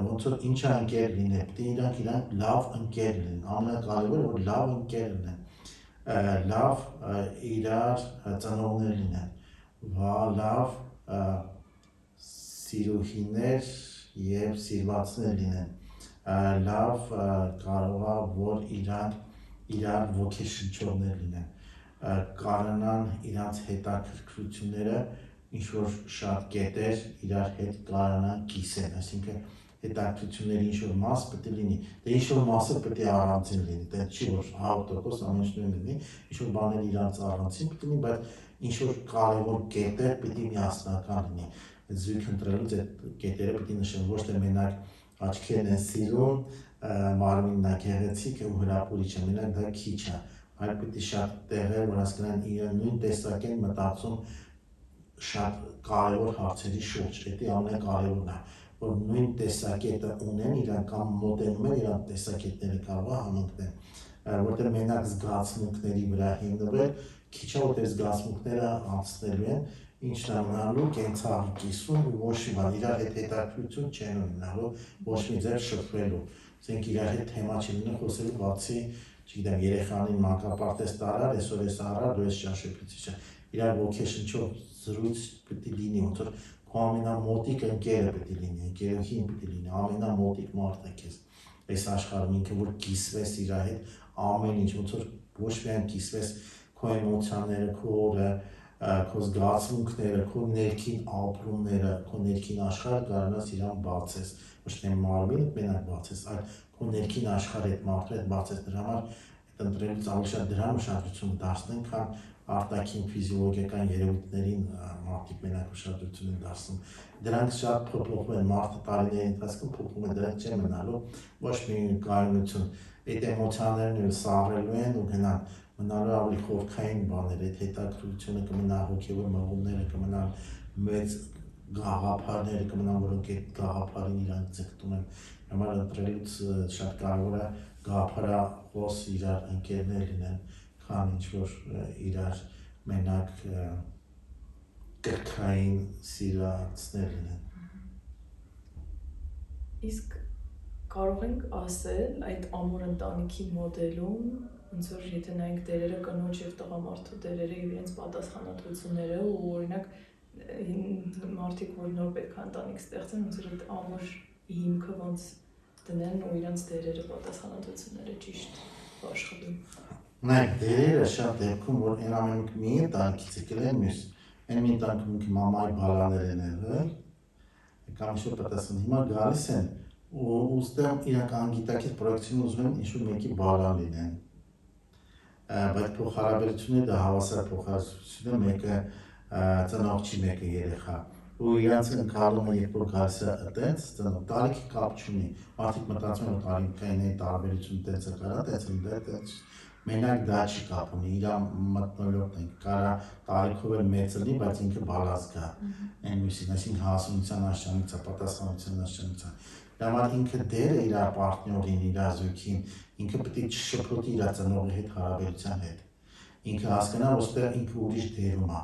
ոնց որ ինչա ընկեր լինել, պետք է իրանք լավ ընկեր լինեն, ամենակարևորը որ լավ ընկեր լինեն, լավ իրար ծնողներ լինեն, լավ սիրուհիներ և սիրվածներ լինեն, լավ կարող է, որ իրանք իրար ոգեշնչողներ լինեն, կարանան իրանց հետաքրքրությունները ինչ-որ շատ կետեր իրար հետ կարանան կիսեն, այսինքն հետաքրքրությունների ինչ-որ մաս պետք է լինի, դե ինչ-որ մասը պետք է առանձին լինի, դա չի որ 100% ամեն ինչ նույնն լինի, ինչ-որ բաներ իրանց առանձին պետք է լինի, բայց ինչ-որ կարևոր կետեր պետք է միասնական լինի, զույգ ընտրելուց այդ կետերը պետք է նշեն, ոչ թե մենակ աչքերն են սիրում, մարմինն է գեղեցիկ ու հրապուրիչ է, մենակ դա քիչ է, այլ պետք է շատ տեղեր, որ հասկանան իրեն նույն տեսակ են մտածում շատ կարևոր հարցերի շուրջ, դա ամենակարևորն է, որ նույն տեսակետը ունեն իրանք կամ մոտենում են իրանք տեսակետները կարող է համընկնեն, որտեղ մենակ զգացմունքների վրա հիմնվել, քիչ է որ զգացմունքները անցնելու են, ինչն է մնալու կենցաղի կիսում ու ոչ մի բան, իրար հետ հետաքրքրություն չեն ունենալու, ոչ մի ձև շփվելու, ասենք իրար հետ թեմա չլինի խոսելու բացի, չգիտեմ, երեխանին մանկապարտեզ տարար, այսօր ես առար, դու ես ճաշեցի, իրար ոգեշնչող զրույց պետք է լինի, ոնց որ քո ամենամոտիկ ընկերը պետք է լինի, ընկերուհին պետք է լինի, ամենամոտիկ մարդը քեզ այս աշխարհում, ինքը որ կիսվես իր հետ ամեն ինչ, ոնց որ ոչ միայն կիսվես քո էմոցիաները, քո օրը, քո զգացմունքները, քո ներքին ապրումները, քո ներքին աշխարհը կարողանաս իրան բացես, ոչ թե մարմինդ մենակ բացես, այլ քո ներքին աշխարհը այդ մարդու հետ բացես, դրա համար այդ ընտրելուց ավելի շատ դրան ուշադրություն դարձնենք, քան արտաքին ֆիզիոլոգիական երևույթներին մարդիկ մենակ ուշադրություն են դարձնում, դրանք շատ փոփոխվում են, մարդը տարիների ընթացքում փոխվում է, դրանք չեն մնալու, ոչ մի կայունություն, այդ էմոցիաներն էլ սառելու են ու գնան, մնալու ավելի խորքային բաներ, այդ հետաքրքրությունը կմնա, հոգևոր մղումները կմնան, մեծ գաղափարները կմնան, որոնք այդ գաղափարին իրանք ձգտում են, համար ընտրելուց շատ կարևոր է գաղափարախոս իրար ընկերներ լինեն, քան ինչ-որ իրար մենակ կրքային սիրածներ լինեն։ Իսկ կարող ենք ասել այդ ամուր ընտանիքի մոդելում, ոնց որ եթե նայենք դերերը կնոջ և տղամարդու դերերը և իրենց պատասխանատվությունները ու օրինակ մարդիկ, որ նոր պետք է ընտանիք ստեղծեն, ոնց որ այդ ամուր հիմքը ոնց դնեն ու իրենց դերերը պատասխանատվությունները ճիշտ աշխատում։ Նայեք, դերերը շատ դեպքում, որ են ամենուք մի ընտանիքից եկել են մյուս, են մի ընտանիքում ինքը մամայի բալաներ են եղել, կամ ինչ-որ պատասխան, հիմա գալիս են ու ուստեղ իրանք անգիտակից պրոյեկցիոն ուզում են ինչ-որ մեկի բալան լինեն, բայց փոխհարաբերությունները դա հավասար փոխհարաբերություն է, մեկը ծնող չի, մեկը երեխա, ու իրանց ընկալումը երբ որ գալիս է այդպես, տարիքի կապ չունի, մարդիկ մտածում են, որ տարիքային տարբերություն տենց է կարա, տենց է տենց, մենակ դա չի կապ ունի, իր մթնոլորտն ենք, կարա տարիքով էլ մեծ լինի, բայց ինքը բալանս կա այն մյուսին, այսինքն հասունության աշխանից է, պատասխանության աշխանից է, դա համար ինքը դերը իր պարտներին, իր զույգին, ինքը պետք է չշփոթի իր ծնողի հետ հարաբերության հետ, ինքը հասկանա, որ ստեղ ինքը ուրիշ դերում է,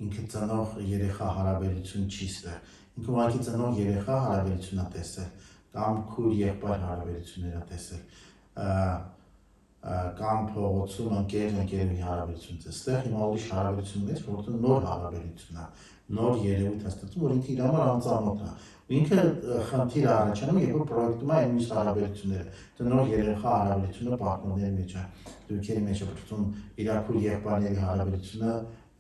ինքը ծնող երեխա հարաբերություն չի ստեղ, ինքը ուղղակի ծնող երեխա հարաբերություն է տեսել, կամ քույր եղբայր հարաբերություններ է տեսել, կամ փողոցում ընկեր-ընկերուհի հարաբերություն է, ստեղ հիմա ուրիշ հարաբերություն ունես, որտեղ նոր հարաբերություն է, նոր երևույթ է ստեղծում, որ ինքը իր համար անծանոթ է, ու ինքը խնդիր առաջանում, երբ որ պրոյեկտում է այն մյուս հարաբերությունները, նոր երեխա հարաբերությունը պարտներների մեջ է, զույգերի մեջ է, փորձում իր քույր եղբայրների հարաբերությունը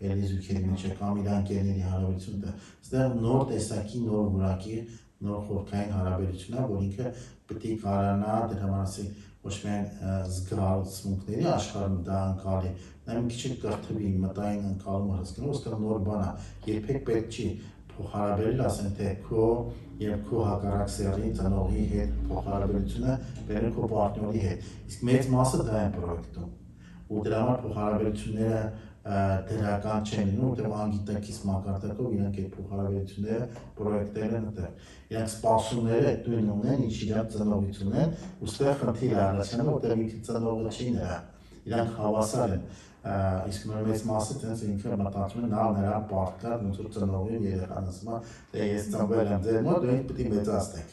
էլի զույգերի մեջ է, կամ իր ընկերների հարաբերությունը, ստեղ նոր տեսակի, նոր որակի, նոր խորքային հարաբերություն է, որ ինքը պետք է կարողանա դրա մասին ոչ միայն զգացմունքների աշխարհում դա ընկալի, նա մի քիչ կրթվի, մտային ընկալումը հասկանա, որ ստեղ նոր բան է, երբեք պետք չի փոխհարաբերել, ասենք թե քո եւ քո հակառակ սեռի ծնողի հետ փոխհարաբերությունը բերել քո պարտների հետ։ Իսկ մեծ մասը դա է պրոյեկտում։ Ու դրա համար փոխհարաբերությունները դրական չեն լինում, որտեղ անգիտակից մակարդակով իրանք այդ փոխհարաբերությունները պրոյեկտել են այդտեղ։ Իրանք սպասումները այդ նույնն ունեն, ինչ իրանք ծնողից ունեն, ու ստեղ խնդիր առաջանում, որտեղ ինքը ծնողը չի նրա, իրանք հավասար են։ Իսկ մեծ մասը տենց ինքը մտածում է նրա պարտք կա, ոնց որ ծնողին երեխան ասում է, թե ես ծնվել եմ ձեր մոտ, դու ինձ պետք է մեծացնեք։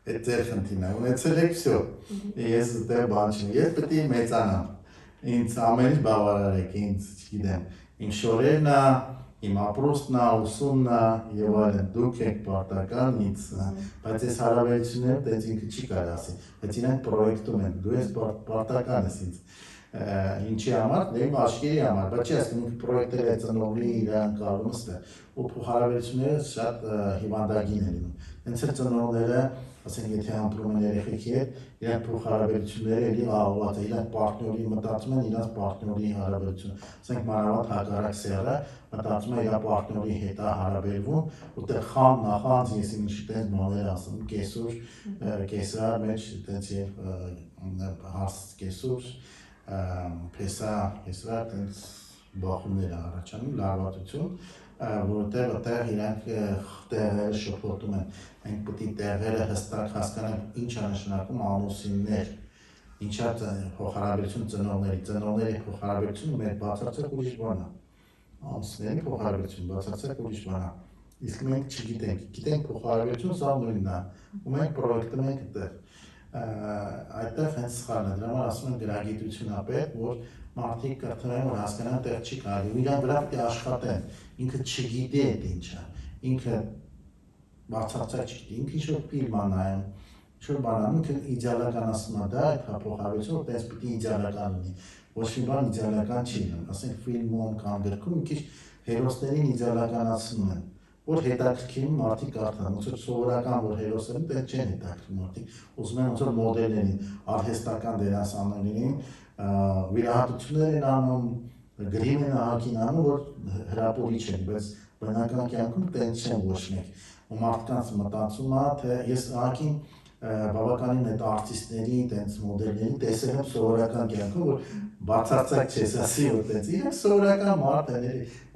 Այդ ձեր խնդիրն է, ունեցել եք всё։ Ես դեռ բան չեմ, ես պետք է մեծանամ։ Ինձ ամեն ինչ բավարարեք, ինձ չգիտեմ, իմ շորերն է, իմ ապրուստն է, ուսումն է եւ այլն, դուք եք պարտական ինձ, բայց այս հարաբերությունները տենց ինքը չի կարող ասի, բայց իրանք պրոյեկտում են, դու ես պարտական ես ինձ։ Ինչի համար, իմ աչքերի համար, բայց չի ասում ինքը պրոյեկտել է ծնողի իր անկալումստը, ու հարաբերությունները շատ հիվանդագին են լինում։ Հենց այդ ծնողները, ասենք եթե ամփոփում են երեխեքի հետ, իրանք փոխհարաբերությունները էլի աղոված է, իրանք պարտների մտածում են իրանք պարտների հարաբերություն։ Ասենք մանավանդ հակառակ սեռը մտածում է իր պարտների հետ է հարաբերվում, որտեղ խան, նախանձ, ես ինչ տենց բաներ ասում, կեսուր, կեսար մեջ տենց եւ հարց կեսուր Պեսա, հեսվա տենց բախումներ առաջանում, լարվածություն, որտեղ այդտեղ իրանք տեղերը շփոթում են, մենք պետք է տեղերը հստակ հասկանանք ինչ է նշանակում ամուսիններ, ինչա փոխհարաբերություն ծնողների փոխհարաբերությունը մեր բացարձակ ուրիշ բան է, ամուսինների փոխհարաբերություն բացարձակ ուրիշ բան է, իսկ մենք չգիտենք, գիտենք փոխհարաբերություն սա նույնն է, ու մենք պրոյեկտում ենք այդտեղ այդտեղ հենց սխալն է, դրա համար ասում են գրագիտություն է պետք, որ մարդիկ կրթվեն, որ հասկանան տեղ չի կարելի, ու իրան վրա պետք է աշխատեն, ինքը չգիտի այդ ինչը, ինքը բացարձակ չգիտի, ինքը ինչ-որ ֆիլմ է նայում, ինչ-որ բան անում, ինքը իդեալականացնում է դա, այդ փոխհարաբերությունը, տես պիտի իդեալական լինի, ոչ մի բան իդեալական չի լինում, ասենք ֆիլմում կամ գրքում մի քիչ հերոսներին իդեալականացնում են, որ հետաքրքիր մարդիկ կարդան, ոնց որ սովորական որ հերոսերին տեղ չեն հետաքրքիր մարդիկ, ուզում են ոնց որ մոդելներին, արհեստական դերասաններին, վիրահատություններ են անում, գրիմ են ահագին անում, որ հրապուրիչ են, բայց բնական կյանքում տենց չեն ոչ մեկ, ու մարդկանց մտածում է, թե ես ահագին բավականին այդ արտիստների, տենց մոդելների տեսել եմ սովորական կյանքում, որ բացարձակ չես ասի, որ տենց իրենք սովորական մարդ են,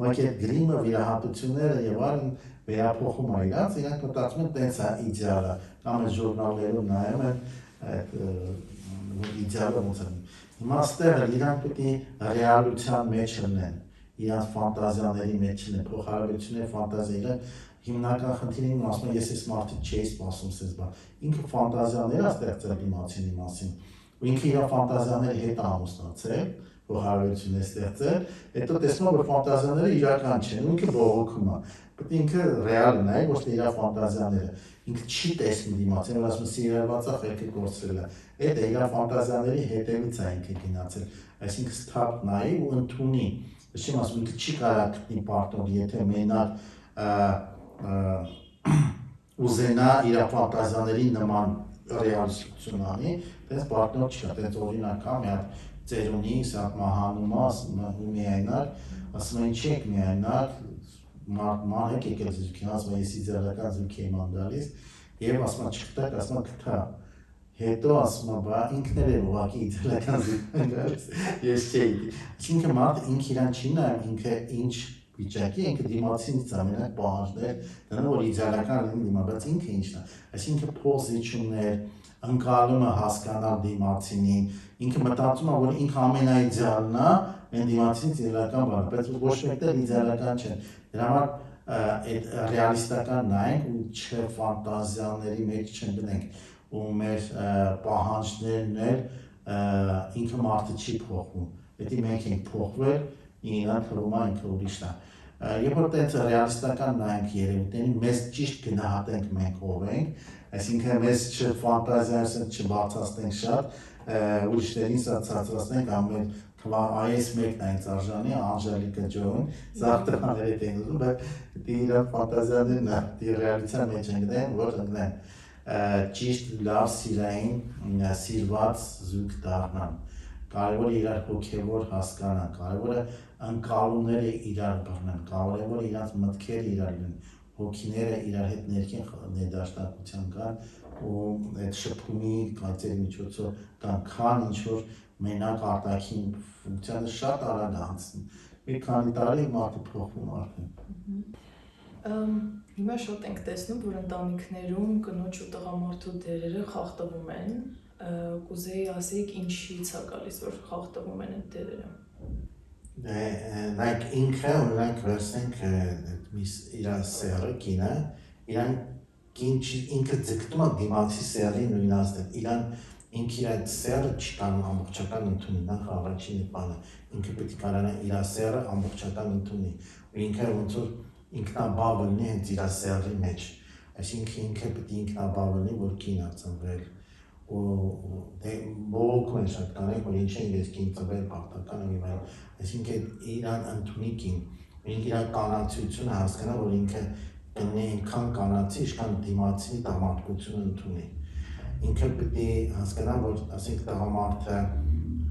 ուղղակի այդ գրիմը, վիրահատությունները եւ այլն վերափոխում է իրանց, իրանք մտածում են տենց է իդեալը, կամ այդ ժուրնալներում նայում են այդ իդեալը ոնց է։ Հիմա ստեղ իրանք պետք է ռեալության մեջ լինեն, իրանց ֆանտազիաների մեջ լինեն, փոխհարաբերությունների ֆանտազիաները հիմնական խնդիրին ասում եմ, ես այս մարդիկ չէի սպասում սենց բան, ինքը ֆանտազիաներ է ստեղծել դիմացինի մասին, ու ինքը իր ֆանտազիաների հետ ամուսնացել, փոխհարաբերություններ ստեղծել, հետո տեսնում որ ֆանտազիաները իրական չեն, ինքը բողոքում է, պետք է ինքը ռեալ նայ, ոչ թե իր ֆանտազիաները, ինքը չի տեսնում դիմացին, որ ասում սիրելված է, խելքը կորցրել է, այդ է իր ֆանտազիաների հետևից է ինքը գնացել, այսինքն սթափ նայի ու ընդունի, չեմ ասում ինքը չի կարող գտնի պարտներ, եթե մենակ ուզենա իր ֆանտազիաների նման ռեալիստություն անի, տենց պարտներ չկա, տենց օրինակ կա մի հատ ծերունի, սա մահանում է, միայնակ, ասում է ինչի եք միայնակ, ման եք եկել զույգին, ասում է ես իդեալական զույգի եմ անդալիս, և ասում է չկտակ, ասում է կտա, հետո ասում է բա ինքներ է ուղղակի իդեալական զույգին գալիս, ես չէի, ինքը մարդ ինք իրան չի նայում, ինքը ինչ վիճակի, ինքը դիմացինից ամենակ պահանջներ, դրանով որ իդեալական լինի դիմա, բայց ինքը ինչն է, այսինքը փոխզիջումներ, ընկալումը հասկանալ դիմացինին, ինքը մտածում է, որ ինքը ամենաիդեալն է, այն դիմացինից իդեալական բան, բայց ոչ մեկտեղ իդեալական չեն, դրա համար այդ ռեալիստական նայենք ու չֆանտազիաների մեջ չընկնենք, ու մեր պահանջներն էլ ինքը մարդը չի փոխվում, պետք է մենք ենք փոխվել, իրան թվում է ինքը ուրիշն է։ Երբ որ տենց ռեալիստական նայենք երևույթներին, մեզ ճիշտ գնահատենք մենք ով ենք, այսինքն մեզ չֆանտազիայից չբացացնենք շատ, ուրիշներին սա ցածրացնենք, ամեն այս մեկն այն արժանի, Անժելիկա Ջոն, զարդաները հետ են ուզում, բայց իրան ֆանտազիաներն է, ռեալության մեջ ընկնեն, որ ընկնեն, ճիշտ լավ սիրային, սիրված զույգ դառնան, կարևոր է իրար հոգևոր հասկանան, կարևոր է ընկալումները իրար բռնեն, կարևոր է իրանց մտքերը իրար լինեն, հոգիները իրար հետ ներքին ներդաշնակության կան ու այդ շփումի կարծերի միջոցով կան քան ինչ որ մենակ արտաքին ֆունկցիանը շատ արագ անցնի մի քանի տարի մարդը փոխվում արդեն Հիմա շատ ենք տեսնում, որ ընտանիքներում կնոջ ու տղամարդու դերերը խախտվում են, կուզեի ասեիք ինչից է գալիս, որ խախտվում են այդ դերերը։ Նայք ինքը օրինակ վերցնենք իր սերը կինը, ինքը ձգտում է դիմացի սերի նույնացնել, ինքը իր այդ սերը չի կարող ամբողջական ընդունի, նախ առաջին բանը, ինքը պետք է կարողանա իր սերը ամբողջական ընդունի, ու ինքը ոնց որ ինքնաբավ լինի հենց իր սերի մեջ, այսինքն ինքը պետք է ինքնաբավ լինի, որ կին է ծնվել, ու բողոքում են շատ կանենք, որ ինչ են ես կին ծնվել, պարտական եմ իմ այսինքն իրան ընդունի կին, ինքը իր կանացիությունը հասկանա, որ ինքը կնի ինքան կանացի, ինչքան դիմացի տղամարդկությունը ընդունի, ինքը պետք է հասկանա, որ ասենք տղամարդը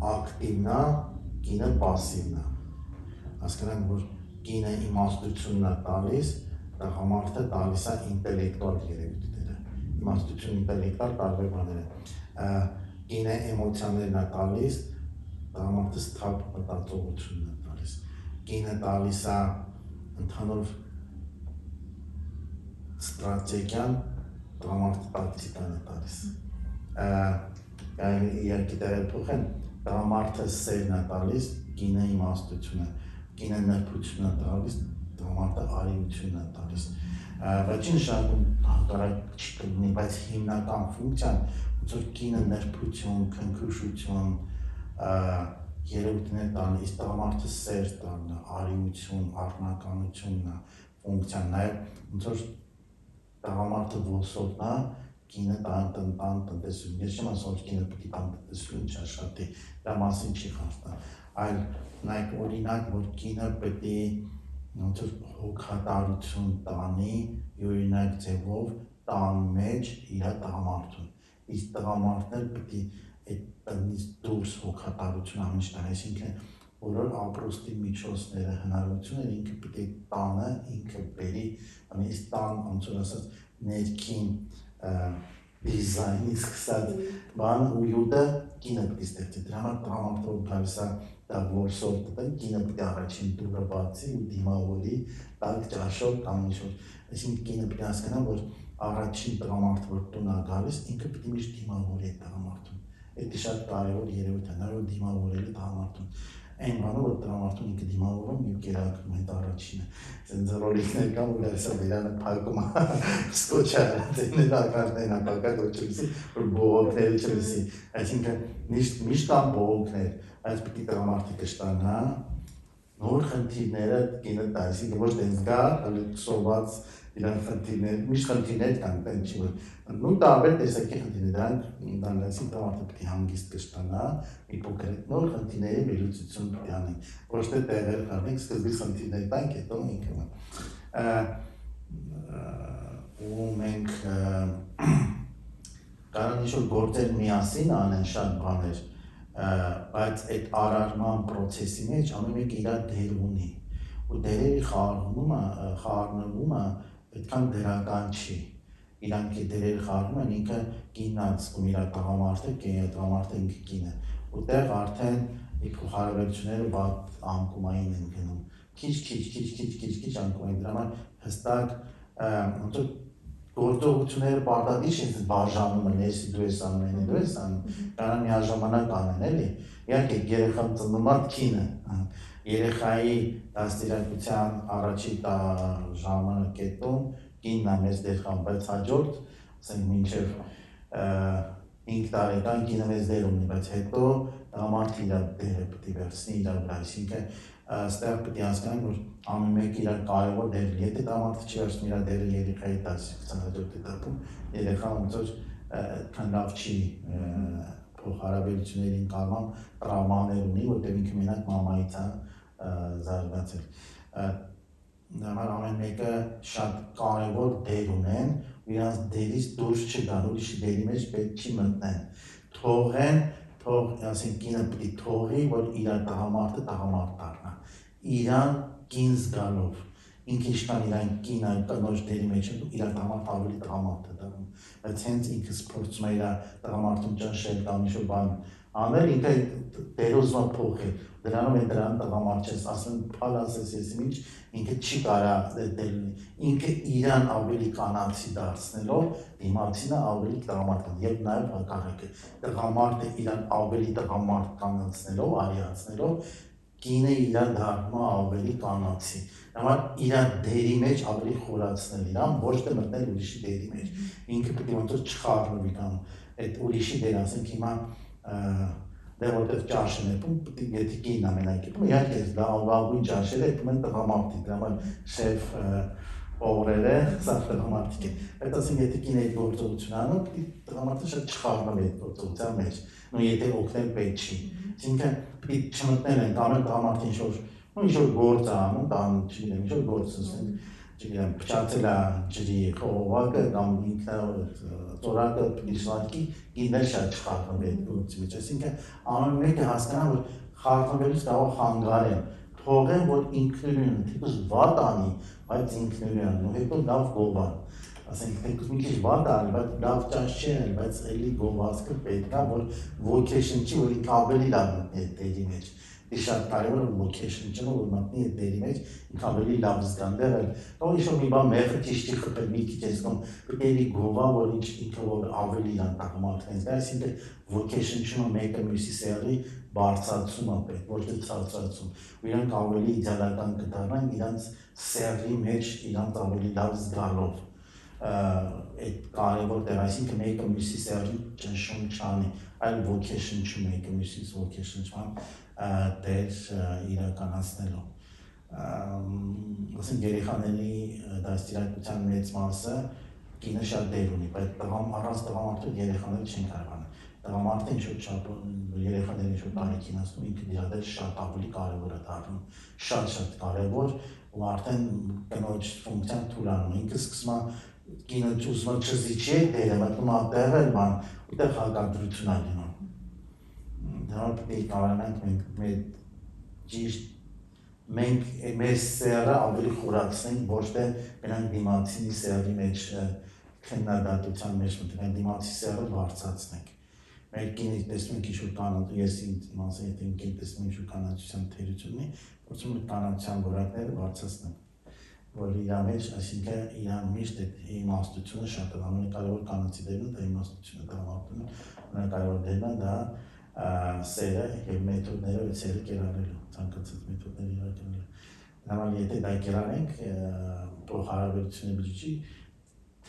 ակտիվն է, կինը պասիվն է, հասկանանք, որ կինը իմաստությունն է տալիս, տղամարդը տալիս է ինտելեկտուալ երևույթները, իմաստություն ինտելեկտուալ տարբեր բաներ են, կինը էմոցիաներն է տալիս, տղամարդը սթափ մտածողությունն է տալիս, կինը տալիս է ընդհանուր ստրատեգիան, տղամարդը տակտիկան է տալիս, իհարկե տեղեր փոխեն, տղամարդը սերն է տալիս, կինը իմաստությունը, կինը նրբությունն է տալիս, տղամարդը արիությունն է տալիս, բայց չի նշանակում հակառակ չկլինի, բայց հիմնական ֆունկցիան, ոնց որ կինը նրբություն, քնքուշություն, երևույթներ տալն, իսկ տղամարդը սեր տալն, արիություն, առնականությունն է, ֆունկցիան, նաև ոնց որ տղամարդը ոսոտն է, կինը տան տնտեսություն, ես չեմ ասում, որ կինը պետք է տան տնտեսություն չաշխատի, դա մասին չի խոսքը, այլ նայեք օրինակ, որ կինը պետք է ոնց որ հոգատարություն տանի, յուրինակ ձևով տան մեջ իր տղամարդուն, իսկ տղամարդն պետք է այդ տնից դուրս հոգատարություն ամեն ինչ տան, այսինքն բոլոր ապրոստի միջոցները, հնարավորությունները ինքը պետք է տանը, ինքը բերի, իսկ տան, ոնց որ ասած, ներքին դիզայնից սկսած բան ու յուտը կինը պետք է ստեղծի, դրա համար տղամարդը որ գալիս է դա որսորդը տան, կինը պետք է առաջին դուրը բացի ու դիմավորի, տակ ճաշով կամ ինչ-որ, այսինքն կինը պետք է հասկանա, որ առաջին տղամարդը որ տուն է գալիս, ինքը պետք է միշտ դիմավորի այդ տղամարդուն, այդ շատ կարևոր երևույթ է, նա որ դիմավորել է տղամարդուն, այն բանը, որ տղամարդուն ինքը դիմավորում ու կերակրում այդ առաջինը, սենց ռոլիկներ կան, որ գալիս է վերանը փակում է, սկոչա, ներակարդային ապակակ, որ չլսի, որ բողոքները չլսի, այսինքն միշտ կան բողոքներ, այս պետք է տղամարդը կշտանա, նոր խնդիրները կինը տա, այսինքն ոչ դենց գա, սոված իրան խնդիրներ, միշտ խնդիրներ կան, տեն չի որ, նույն տարբեր տեսակի խնդիրներ, դրանք այսինքն տղամարդը պետք է հանգիստ կշտանա, մի փոքր նոր խնդիրների վերլուծություն պետք է անենք, ոչ թե տեղեր խառնենք, սկզբից խնդիրներ տանք, հետո ինքը ու մենք կարող ինչ-որ գործեր միասին անեն շատ բաներ, բայց այդ արարման պրոցեսի մեջ ամեն մեկ իր դեր ունի, ու դերերի խառնումը այդքան դրական չի, իրանք դերերը խառնում են, ինքը կինն անցքում իր տղամարդը, տղամարդը ինքը կինը, ու տեղ արդեն հարաբերությունները վատ անկումային են գնում, քիչ անկումային, դրա համար հստակ գործողությունները պարտադիր չեն բաժանում են, եսի դու ես անում են, դու ես անում, կարող միաժամանակ անեն, էլի, իհարկե երեխան ծննում է կինը, երեխայի դաստիարակության առաջի ժամանակետում կինն է մեծ դեր խաղում, բայց հաջորդ, ասենք մինչև 5 տարեկան կինը մեծ դեր ունի, բայց հետո տղամարդը իր դերը պետք է վերցնի իր վրա, այսինքն ստեղ պետք է հասկանանք, որ ամեն մեկ իր կարևոր դեր ունի, եթե տղամարդը չի վերցնում իր դերը երեխայի դաստիարակության հաջորդ էտապում, երեխան ոնց որ այդքան լավ չի փոխհարաբերությունների ընկալման տրավմաներ ունի, որտեղ ինքը մենակ մամայից է զարգացել։ Դրա համար ամեն մեկը շատ կարևոր դեր ունեն, ու իրանց դերից դուրս չգան, ուրիշի դերի մեջ պետք չի մտնեն։ Թողեն, ասենք կինը պետք է թողի, որ իր տղամարդը տղամարդ դառնա։ Իրան կին զգալով, ինքը ինչքան իրան կինը կնոջ դերի մեջ է իրան համար ավելի տղամարդ է դառնում բայց հենց ինքը փորձում է իր տղամարդուն ճնշել կամ ինչ-որ բան անել ինքը դերոզմա փոխել դրանով են դրան տղամարդ չես ասում փալ ասես ես ինչ ինքը չի կարա ինքը իրան ավելի կանացի դարձնելով դիմացինը ավելի տղամարդ եւ նաեւ հակառակը տղամարդը իրան ավելի տղամարդ կանացնելով արիացնելով կինը իրան դառնում ավելի կանացի համար իրան դերի մեջ ավելի խորացնել իրան ոչ թե մտնել ուրիշի դերի մեջ ինքը պետք է ոնց որ չխառնվի կամ այդ ուրիշի դեր ասենք հիմա դե որտեղ ճաշն է պետք է եթե կինն ամենակիպում իհարկե լավագույն ճաշերը եկում են տղամարդիկ դրա համար շեֆ օրերը սա տղամարդիկ է բայց ասենք եթե կինը այդ գործողությունը անում պետք է տղամարդը շատ չխառնվի այդ գործողության մեջ նույն եթե օգնել պետք չի այսինքն պետք է չմտնել են կամ տղամարդը ինչ-որ գործ անում տան չգիտեմ ինչ-որ գործ ասենք չգիտեմ փչացել է ջրի խողովակը կամ ինքնա ծորակը դիժվարքի գինել շատ չխառնվի այդ գործի մեջ այսինքն ամեն մեկը հասկանա որ խառնվելուց կարող խանգարեն թողեն որ ինքնուրույն թեկուզ վատ անի բայց ինքնուրույն ու հետո լավ գովան ասենք թեկուզ մի քիչ վատ անի բայց լավ ճաշ չի անի բայց էլի գովազքը պետք է որ vocation չի որ ինքը ավելի լավ մտնի այդ դերի մեջ շատ կարևոր է location չնո որ մտնի այդ դերի մեջ ինքը ավելի լավ զգանդեր է թող ինչ-որ մի բան մեղը ճիշտ չի խփել մի քիչ այսքան պետք է գովա որ ինքը որ ավելի իրան տղամարդն է այսինքն vocation չնո մեկը մյուսի սերի բարձրացում է պետք ոչ թե ցածրացում ու իրանք ավելի իդեալական կդառնան իրանց սերի մեջ իրանք ավելի լավ զգալով այդ կարևոր դեր այսինքն մեկը մյուսի սերի ճնշում չանի այլ vocation չմեկը մյուսից vocation չան դեր իրականացնելու ասենք երեխաների դաստիարակության մեծ մասը կինը շատ դեր ունի բայց առանց տղամարդու երեխաները չեն կարողանում տղամարդը ինչ-որ չափ երեխաները ինչ-որ տարիքին ասում ինքը դրա դեր շատ ավելի կարևոր է դառնում շատ կարևոր ու արդեն կնոջ ֆունկցիան թույլանում ինքը սկսում է կինը ուզում է չզիջի դերը մտնում է տեղը ման ուտեղ հակադրություն է լինում դա պետք է կարողանանք մենք մեր սերը ավելի խորացնենք ոչ թե նրանք դիմացի սերի մեջ քննադատության մեջ մտնենք դիմացի սերը բարձրացնենք մեր կինը տեսնում ենք ինչ-որ կանանց ես իմ ասեմ եթե ինքն տեսնում ինչ-որ կանանցության թերություն ունի փորձում ենք կանանցության որակները բարձրացնել որ իր մեջ այսինքն իր միշտ այդ իմաստությունը շատ է ամենակարևոր կանանցի դերն դա իմաստությունը դա մարդուն ամենակարևոր դերն է դա սերը եւ մեթոդները սերը կերանելու ցանկացած մեթոդներ իրականացնելու նման եթե դա կերանենք փոխհարաբերությունը բջիջի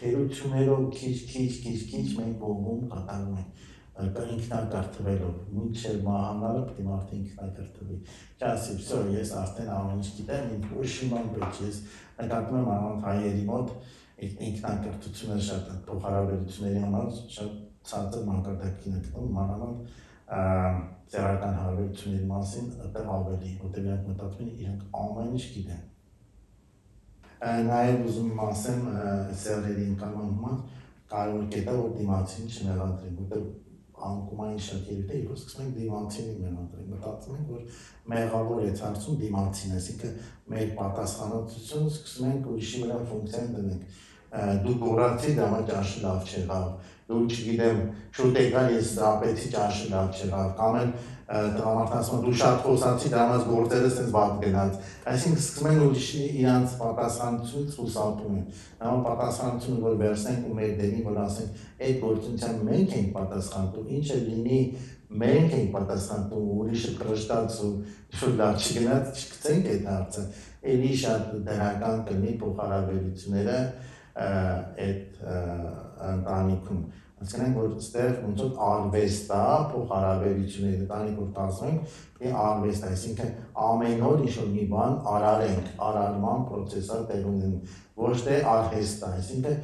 թերություններով քիչ մենք ողում կատարում ենք ինքնակարգվելով մինչև մահանալը պետք է մարդը ինքնակարգվի չասի վсё ես արդեն ամեն ինչ գիտեմ ինձ ոչ իման պետք ես նկատում եմ առանց հայերի մոտ ինքնակարգությունը շատ փոխհարաբերությունների համար շատ ցածր մակարդակին է գտնում մանավանդ ծերական հարաբերությունների մասին այդտեղ ավելի որտեղ իրանք մտածում են իրանք ամեն ինչ գիտեն նաև ուզում եմ ասեմ սերերի ընկալման համար կարևոր կետը որ դիմացին չմեղադրենք որտեղ անկումային շատ երևույթ է երբ սկսում ենք դիմացին մեղադրենք մտածում ենք որ մեղավոր է ցանցում դիմացին այսինքն մեր պատասխանատվությունը սկսում ենք ուրիշի վրա ֆունկցիան դնենք դու գորացի դա մա ճաշը լավ չեղավ դու չգիտեմ շուտ եկար ես ապեցի ճաշը լավ չեղավ կամ էլ տղամարդն ասում դու շատ խոսացի դա մաս գործերը sense վատ գնաց այսինքն սկսում են ուրիշի իրանց պատասխանատվությունից խուսափում են նա պատասխանատվությունը որ վերցնենք ու մեր դերին որ ասենք այդ գործունեության մենք ենք պատասխանատու ինչը լինի մենք ենք պատասխանատու ուրիշը կրշտաց ու շուտ լավ չգնաց չգցենք այդ հարցը էլի շատ դրական կլինի փոխհարաբերությունները այդ ընտանիքում հասկանանք որ ստեղ ոնց որ արվեստ է փոխհարաբերությունները ընտանիք որ կազմենք դե արվեստ է այսինքն ամեն օր ինչ-որ մի բան արարենք արարման process-ը տեղ ունենում ոչ թե արհեստ է այսինքն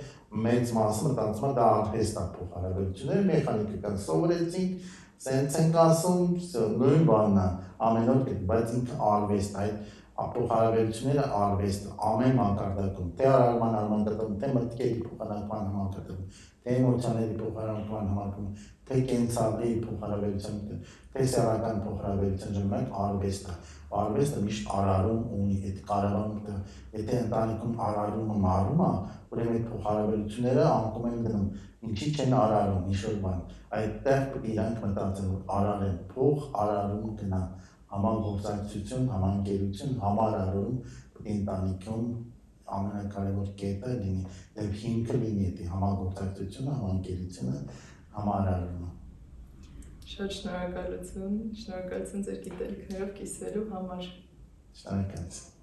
մեծ մասը մտածում է դա արհեստ է փոխհարաբերությունները մեխանիկական սովորեցինք սենց ենք ասում նույն բանն է ամեն օր բայց ինքը արվեստ է փոխհարաբերությունները արվեստը ամեն մակարդակում, թե արարման համակարգում, թե մտքերի փոխանակման համակարգում, թե էմոցիաների փոխանակման համակարգում, թե կենցաղի փոխհարաբերության, թե սեռական փոխհարաբերության ժամանակ արվեստը միշտ արարում ունի, այդ կարևորը, եթե ընտանիքում արարումը մարում է, ուրեմն այդ փոխհարաբերությունները անկում են գնում, ինչի չեն արարում, ինչ-որ բան, այդտեղ պետք է իրանք մտածեն, որ արարեն փող, արարում գնա, համագործակցություն, համագերություն, համարարում պետք է ընտանիքում ամենակարևոր կետը լինի, եւ հիմքը լինի այդ համագործակցությունը, համագերությունը, համարարումը։ Շատ շնորհակալություն ձեր գիտելիքներով կիսվելու համար։ Շնորհակալություն։